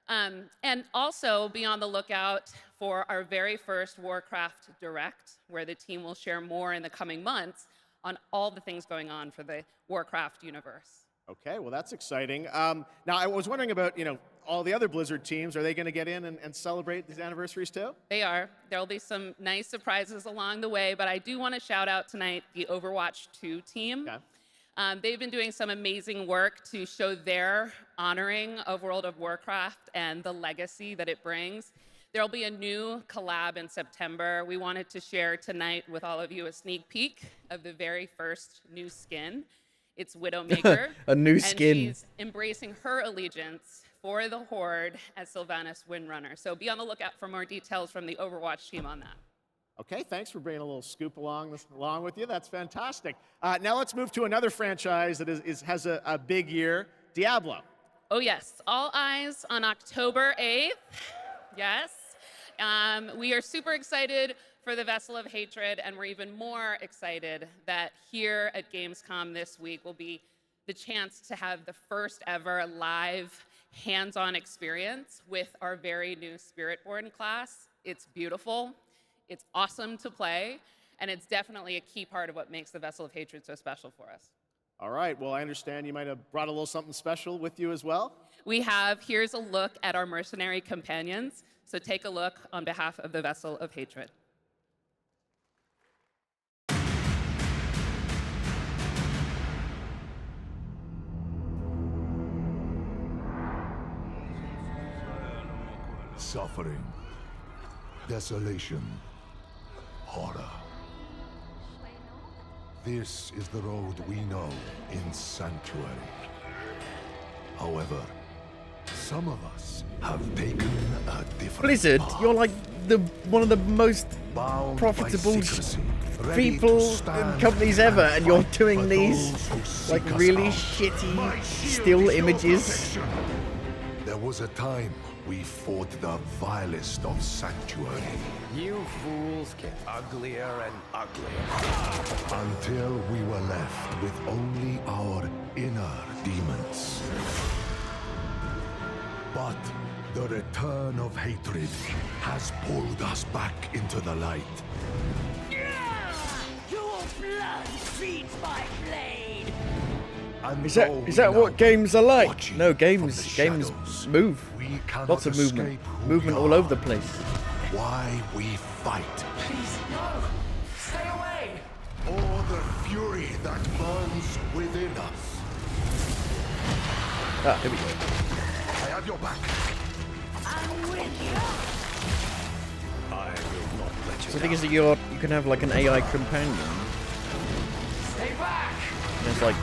And also be on the lookout for our very first Warcraft Direct, where the team will share more in the coming months on all the things going on for the Warcraft universe. Okay, well, that's exciting. Now, I was wondering about, all the other Blizzard teams. Are they going to get in and celebrate these anniversaries too? They are. There'll be some nice surprises along the way, but I do want to shout out tonight the Overwatch 2 team. They've been doing some amazing work to show their honoring of World of Warcraft and the legacy that it brings. There'll be a new collab in September. We wanted to share tonight with all of you a sneak peek of the very first new skin. It's Widowmaker. A new and skin. She's embracing her allegiance for the Horde as Sylvanas Windrunner. So be on the lookout for more details from the Overwatch team on that. Okay, thanks for bringing a little scoop along with you. That's fantastic. Now let's move to another franchise that has a big year, Diablo. Oh yes, all eyes on October 8th. Yes. We are super excited for the Vessel of Hatred, and we're even more excited that here at Gamescom this week will be the chance to have the first ever live hands-on experience with our very new Spiritborn class. It's beautiful. It's awesome to play, and it's definitely a key part of what makes the Vessel of Hatred so special for us. All right, well, I understand you might have brought a little something special with you as well. Here's a look at our mercenary companions, so take a look on behalf of the Vessel of Hatred. Suffering, desolation, horror. This is the road we know in Sanctuary. However, some of us have taken a different Blizzard, path. you're like one of the most Bound profitable by secrecy, ready to people stand and companies ever, and you're doing for these those who like seek us really out. shitty My shield still is your images. protection. There was a time we fought the vilest of Sanctuary. You fools get uglier and uglier. Until we were left with only our inner demons. But the return of hatred has pulled us back into the light. Your blood feeds my blade. And Is though that we what now games are like? watching No, from games the shadows, move. we cannot Lots of movement. escape who Movement we all are. over the place. Why we fight. Please, no! Stay away! Or the fury that burns within us. Ah, here we go. I have your back. I'm with you! I will not let So the thing is that you can have like an AI companion. Stay back! There's like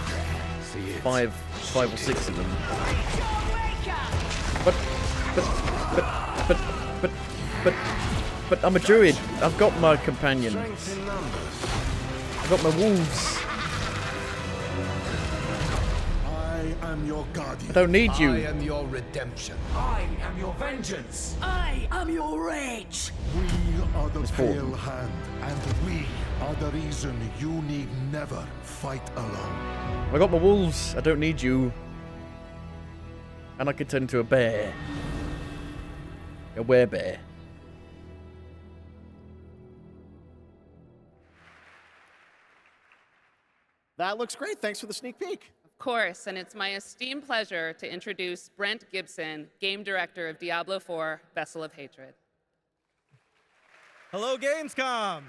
five or six of them. But I'm a druid. I've got my companions. I've got my wolves. I am your guardian. I don't need you. I am your redemption. I am your vengeance! I am your rage! We are the It's four. pale hand, and we are the reason you need never fight alone. I got my wolves. I don't need you. And I can turn into a bear. A werebear. That looks great. Thanks for the sneak peek. Of course, and it's my esteemed pleasure to introduce Brent Gibson, Game Director of Diablo IV, Vessel of Hatred. Hello, Gamescom!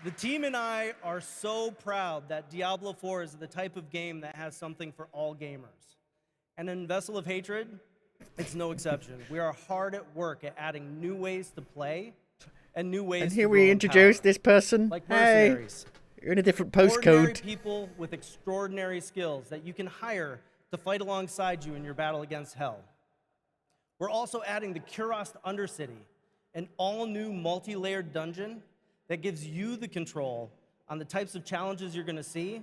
The team and I are so proud that Diablo 4 is the type of game that has something for all gamers. And in Vessel of Hatred, it's no exception. We are hard at work at adding new ways to play and new ways And to here grow we in introduce power. this person. Like Hey, mercenaries. you're in a different Ordinary postcode. people with extraordinary skills that you can hire to fight alongside you in your battle against hell. We're also adding the Kurast Undercity, an all-new multi-layered dungeon that gives you the control on the types of challenges you're gonna see,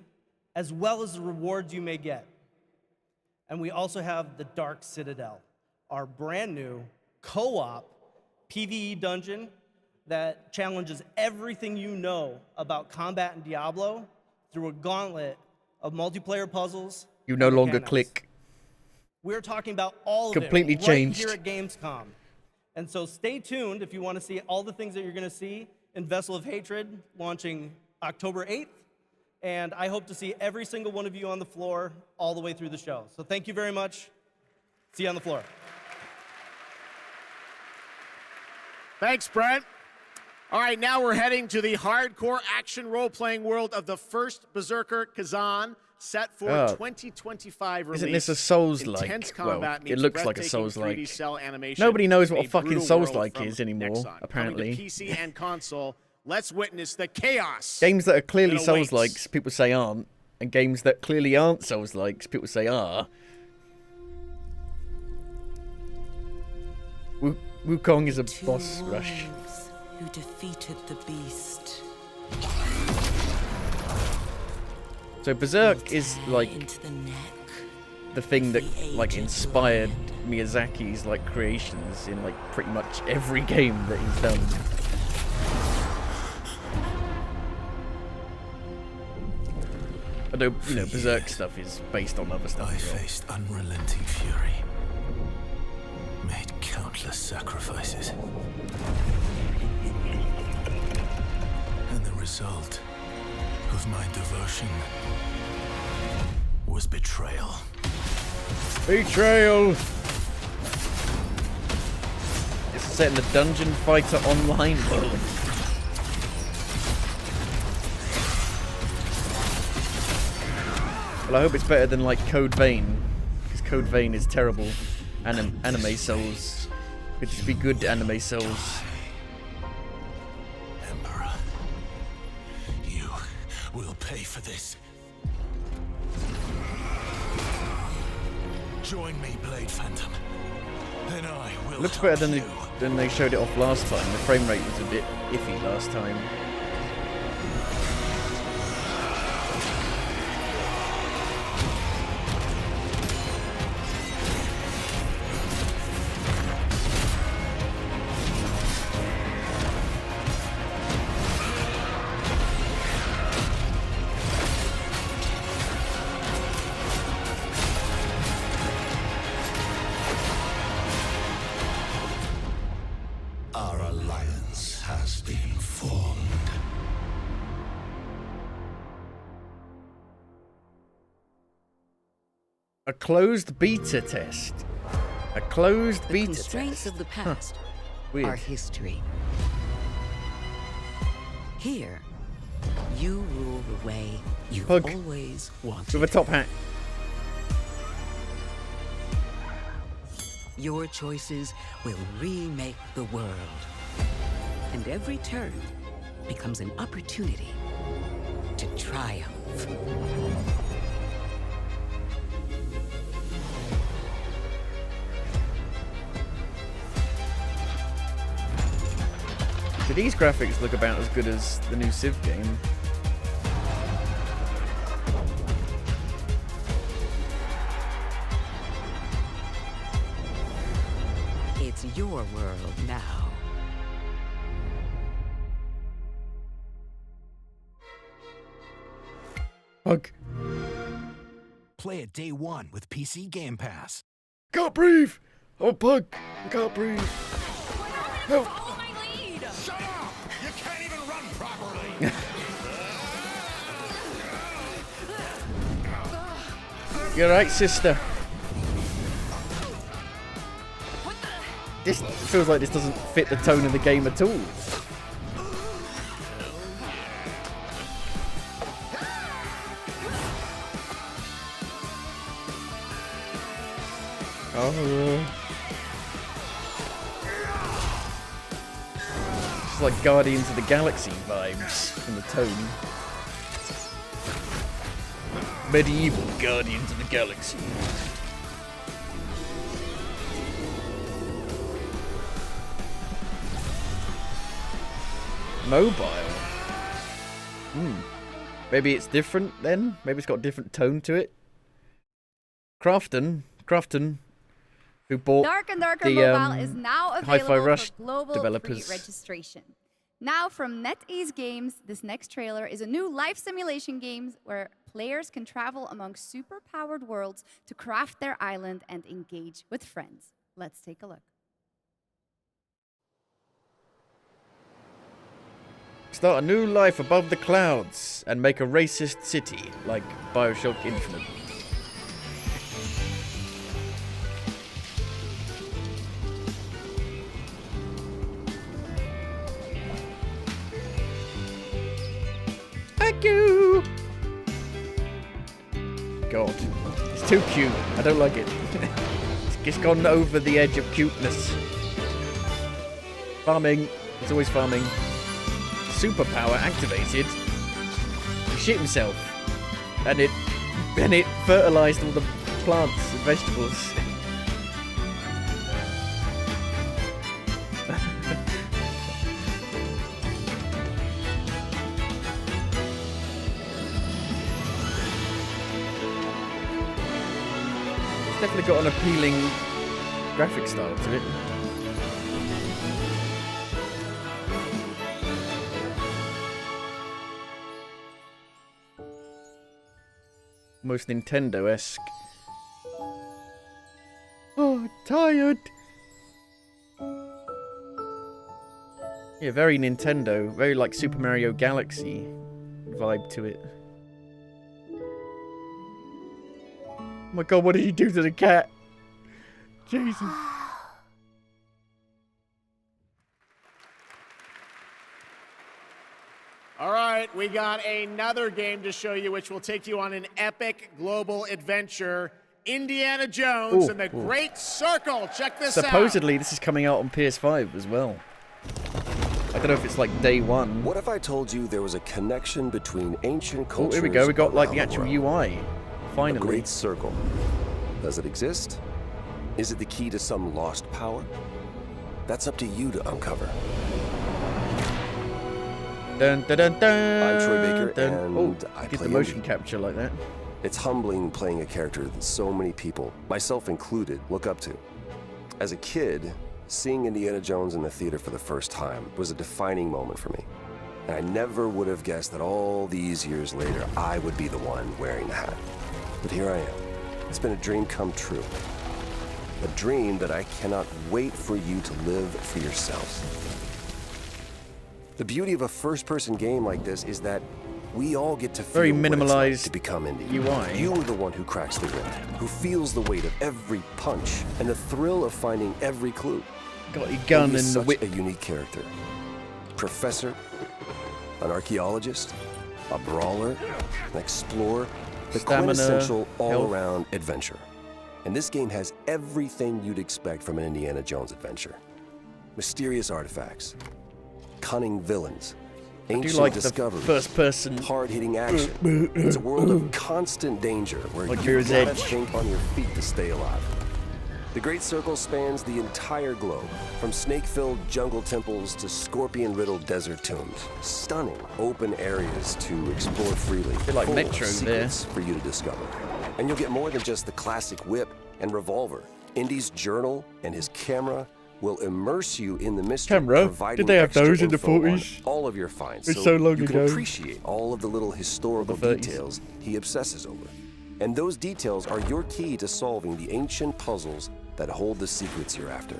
as well as the rewards you may get. And we also have the Dark Citadel, our brand new co-op PvE dungeon that challenges everything you know about combat in Diablo through a gauntlet of multiplayer puzzles. You no and longer mechanics. click. We're talking about all of Completely it right changed. here at Gamescom. And so stay tuned if you want to see all the things that you're going to see in Vessel of Hatred launching October 8th. And I hope to see every single one of you on the floor all the way through the show. So thank you very much. See you on the floor. Thanks, Brent. All right, now we're heading to the hardcore action role-playing world of the first Berserker Kazan, set for 2025 release. Isn't this a Souls-like? Intense Well, combat it meets looks like a breathtaking Souls-like. 3D cell animation Nobody knows in what a fucking brutal Souls-like world is from anymore, Nexon. apparently. Coming to PC and console, let's witness the chaos. Games that are clearly that awaits. Souls-likes, people say aren't, and games that clearly aren't Souls-likes, people say are. Wukong is a boss rush. Who defeated the beast. So Berserk is like the thing that like inspired Miyazaki's like creations in like pretty much every game that he's done. Although, you know, Berserk stuff is based on other stuff. I faced unrelenting fury, made countless sacrifices. And the result of my devotion was betrayal. Betrayal! It's set in the Dungeon Fighter Online world. Well, I hope it's better than like Code Vein, because Code Vein is terrible. Anime Souls. Could just be good Anime Souls. Emperor, you will pay for this. Join me, Blade Phantom, and I will. Looks better than they showed it off last time. The frame rate was a bit iffy last time. Our alliance has been formed. A closed beta test. A closed The beta constraints test. of the past Weird. are history. Here, you rule the way you've Pug. always wanted. With a top hat. Your choices will remake the world. And every turn becomes an opportunity to triumph. Do these graphics look about as good as the new Civ game? It's your world now. Pug. Play it day one with PC Game Pass. Can't breathe! Oh, Pug! I can't breathe. Help! Shut up! You can't even run properly! You're right, sister. This feels like this doesn't fit the tone of the game at all. Oh. It's like Guardians of the Galaxy vibes from the tone. Medieval Guardians of the Galaxy. Mobile. Maybe it's different then? Maybe it's got a different tone to it? Crafton, who bought Dark and Darker the Mobile is now Hi-Fi available Rush for global developers. pre-registration. Now from NetEase Games, this next trailer is a new life simulation game where players can travel among super-powered worlds to craft their island and engage with friends. Let's take a look. Start a new life above the clouds and make a racist city like BioShock Infinite. Thank you! God, it's too cute. I don't like it. It's gone over the edge of cuteness. Farming. It's always farming. Superpower activated. He shit himself. And it fertilized all the plants and vegetables. It's definitely got an appealing graphic style to it. Most Nintendo-esque. Oh, tired. Yeah, very Nintendo. Very like Super Mario Galaxy vibe to it. Oh my god, what did you do to the cat? Jesus. All right, we got another game to show you, which will take you on an epic global adventure. Indiana Jones and the Great Circle. Check this out. Supposedly, this is coming out on PS5 as well. I don't know if it's like day one. What if I told you there was a connection between ancient cultures? Oh, here we go. We got like the around actual world? UI. Finally. The Great Circle. Does it exist? Is it the key to some lost power? That's up to you to uncover. Dun, dun, dun, dun, I'm Troy Baker, dun. and I get play the motion Indy. capture like that. It's humbling playing a character that so many people, myself included, look up to. As a kid, seeing Indiana Jones in the theater for the first time was a defining moment for me. And I never would have guessed that all these years later, I would be the one wearing the hat. But here I am. It's been a dream come true. A dream that I cannot wait for you to live for yourselves. The beauty of a first-person game like this is that we all get to feel Very what it's like minimalized to become Indy. UI. You are the one who cracks the whip, who feels the weight of every punch and the thrill of finding every clue. Got your gun Indy and is the such whip. a unique character. Professor, an archaeologist, a brawler, an explorer, the Stamina, quintessential health. all-around adventure. And this game has everything you'd expect from an Indiana Jones adventure. Mysterious artifacts, cunning villains, ancient like the discoveries, first-person hard-hitting action. It's a world of constant danger where Like you Mirror's gotta Edge. think on your feet to stay alive. The Great Circle spans the entire globe, from snake-filled jungle temples to scorpion-riddled desert tombs. Stunning open areas to explore freely. Bit like full of Metro secrets for you to discover. And you'll get more than just the classic whip and revolver. Indy's journal and his camera will immerse you in the mystery. Camera? providing Did they have extra those in the info on 40s? all of your finds, It's so long you can ago. appreciate all of the little historical The 30s. details he obsesses over. And those details are your key to solving the ancient puzzles that hold the secrets you're after.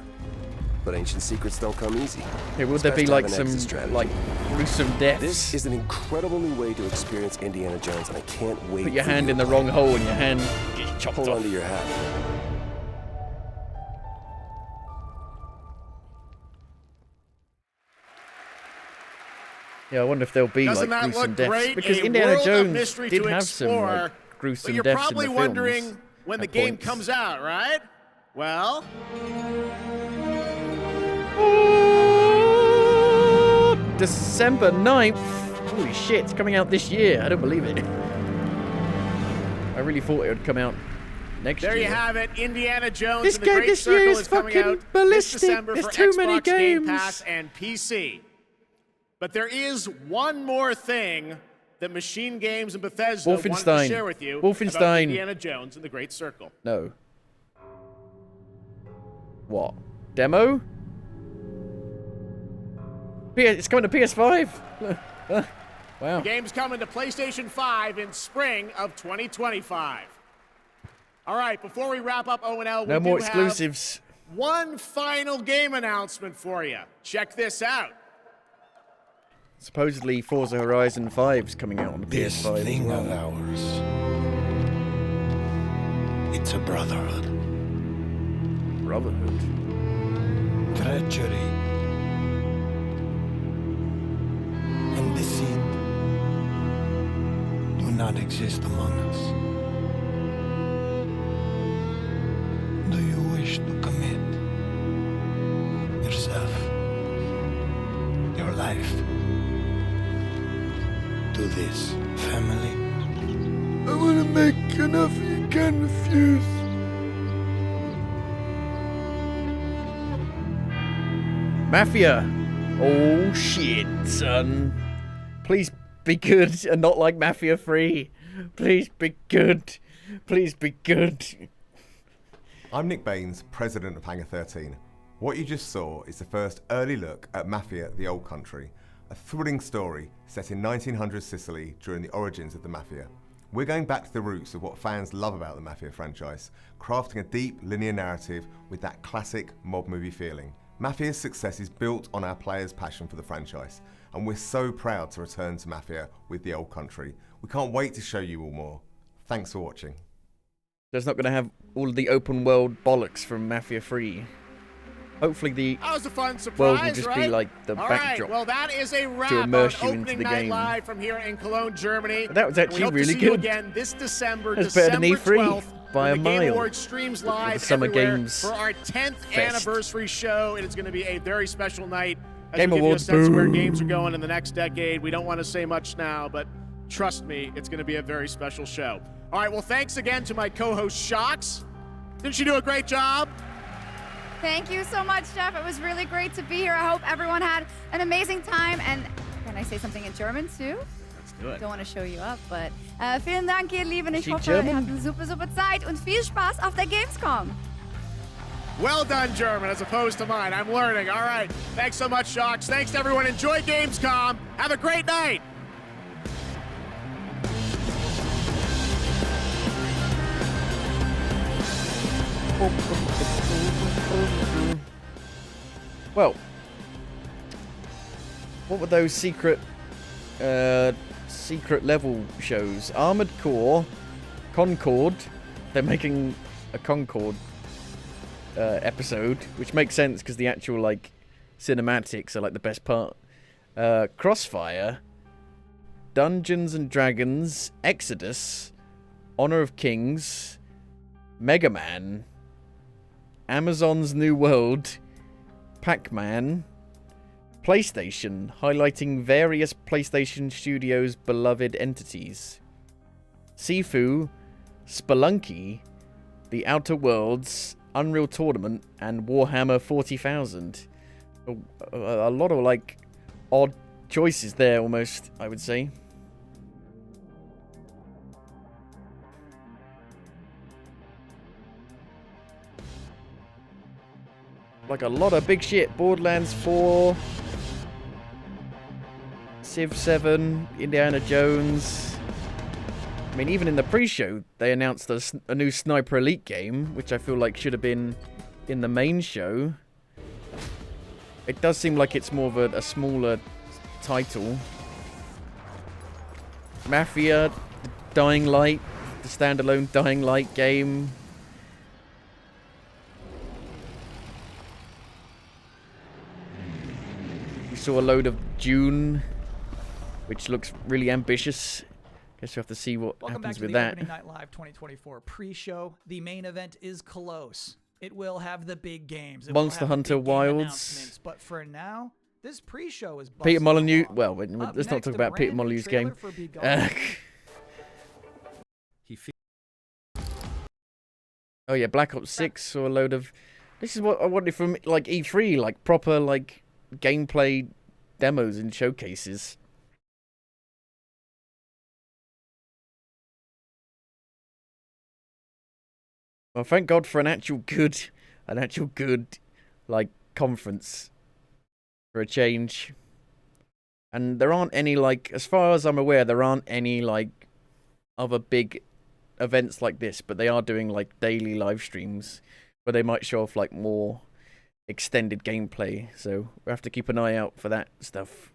But ancient secrets don't come easy. Hey, would It's there best be to like have an exit some strategy. like gruesome deaths? This is an incredible new way to experience Indiana Jones, and I can't wait. Put your for hand you in to the play. wrong hole and your hand gets chopped Hold off. on to your hat. Yeah, I wonder if there'll be Doesn't like that gruesome look deaths great? because A Indiana world of Jones mystery did to have some explore, like gruesome but you're deaths probably in the films. wondering when the at game points. comes out, right? Well, December 9th. Holy shit, it's coming out this year. I don't believe it. I really thought it would come out next there year. you have it. Indiana Jones This and the game Great this year Circle is is coming fucking out this ballistic. December There's for too Xbox many Game games. Pass and PC. But there is one more thing that Machine Games and Bethesda wanted to share with you about Indiana Jones and the Great Circle. No. What? Demo? It's coming to PS5. Wow. The game's coming to PlayStation 5 in spring of 2025. All right, before we wrap up O&L, no more exclusives. One final game announcement for you. Check this out. Supposedly Forza Horizon 5's coming out on the PS5. This thing of ours. It's a brotherhood. Brotherhood? Treachery. And deceit do not exist among us. Do you wish to commit yourself, your life, to this family? I want to make enough you can refuse. Mafia! Oh shit, son. Please be good and not like Mafia 3. Please be good. Please be good. I'm Nick Baines, president of Hangar 13. What you just saw is the first early look at Mafia: The Old Country, a thrilling story set in 1900 Sicily during the origins of the Mafia. We're going back to the roots of what fans love about the Mafia franchise, crafting a deep linear narrative with that classic mob movie feeling. Mafia's success is built on our players' passion for the franchise, and we're so proud to return to Mafia with The Old Country. We can't wait to show you all more. Thanks for watching. There's not going to have all the open world bollocks from Mafia 3. Hopefully the that was a fun surprise, world will just right? be like the All backdrop right, well, that is a wrap to immerse on you into opening the night game. live from here in Cologne, Germany. That was actually we hope really to see you good. again this December, That's better than December E3 12th, by when a the Game mile. Awards streams live With the Summer everywhere Games for our 10th Fest. anniversary show. It is going to be a very special night. As Game we give Awards, you a sense of where boo. games are going in the next decade. We don't want to say much now, but trust me, it's going to be a very special show. All right, well, thanks again to my co-host Shocks. Didn't she do a great job? Thank you so much, Jeff. It was really great to be here. I hope everyone had an amazing time. And can I say something in German too? Let's do it. Don't want to show you up, but vielen Dank, ihr Lieben. Ich She hoffe, German? ihr habt eine super, super Zeit und viel Spaß auf der Gamescom. Well done, German, as opposed to mine. I'm learning. All right. Thanks so much, Shocks. Thanks to everyone. Enjoy Gamescom. Have a great night. Well, what were those secret level shows? Armored Core, Concord. They're making a Concord episode, which makes sense because the actual like cinematics are like the best part. Crossfire, Dungeons and Dragons, Exodus, Honor of Kings, Mega Man, Amazon's New World, Pac-Man, PlayStation, highlighting various PlayStation Studios' beloved entities, Sifu, Spelunky, The Outer Worlds, Unreal Tournament, and Warhammer 40,000. A lot of like odd choices there, almost, I would say. Like a lot of big shit. Borderlands 4, Civ 7, Indiana Jones. I mean, even in the pre-show, they announced a new Sniper Elite game, which I feel like should have been in the main show. It does seem like it's more of a smaller title. Mafia, Dying Light, the standalone Dying Light game. We saw a load of Dune, which looks really ambitious. Guess we have to see what happens with that. Welcome back to the Opening Night Live 2024 pre-show. The main event is close. It will have the big games. It Monster will have the Hunter big game Wilds. announcements, but for now, this pre-show is Peter buzzing Molyneux. along. Well, Up let's not next, talk a about Peter brand new Molyneux's trailer game. for Be Gone. Oh yeah, Black Ops 6 saw a load of. This is what I wanted from like E3, like proper like gameplay demos and showcases. Well, thank God for an actual good, like, conference for a change. And there aren't any, like, as far as I'm aware, there aren't any, like, other big events like this, but they are doing, like, daily live streams where they might show off, like, more extended gameplay. So we have to keep an eye out for that stuff.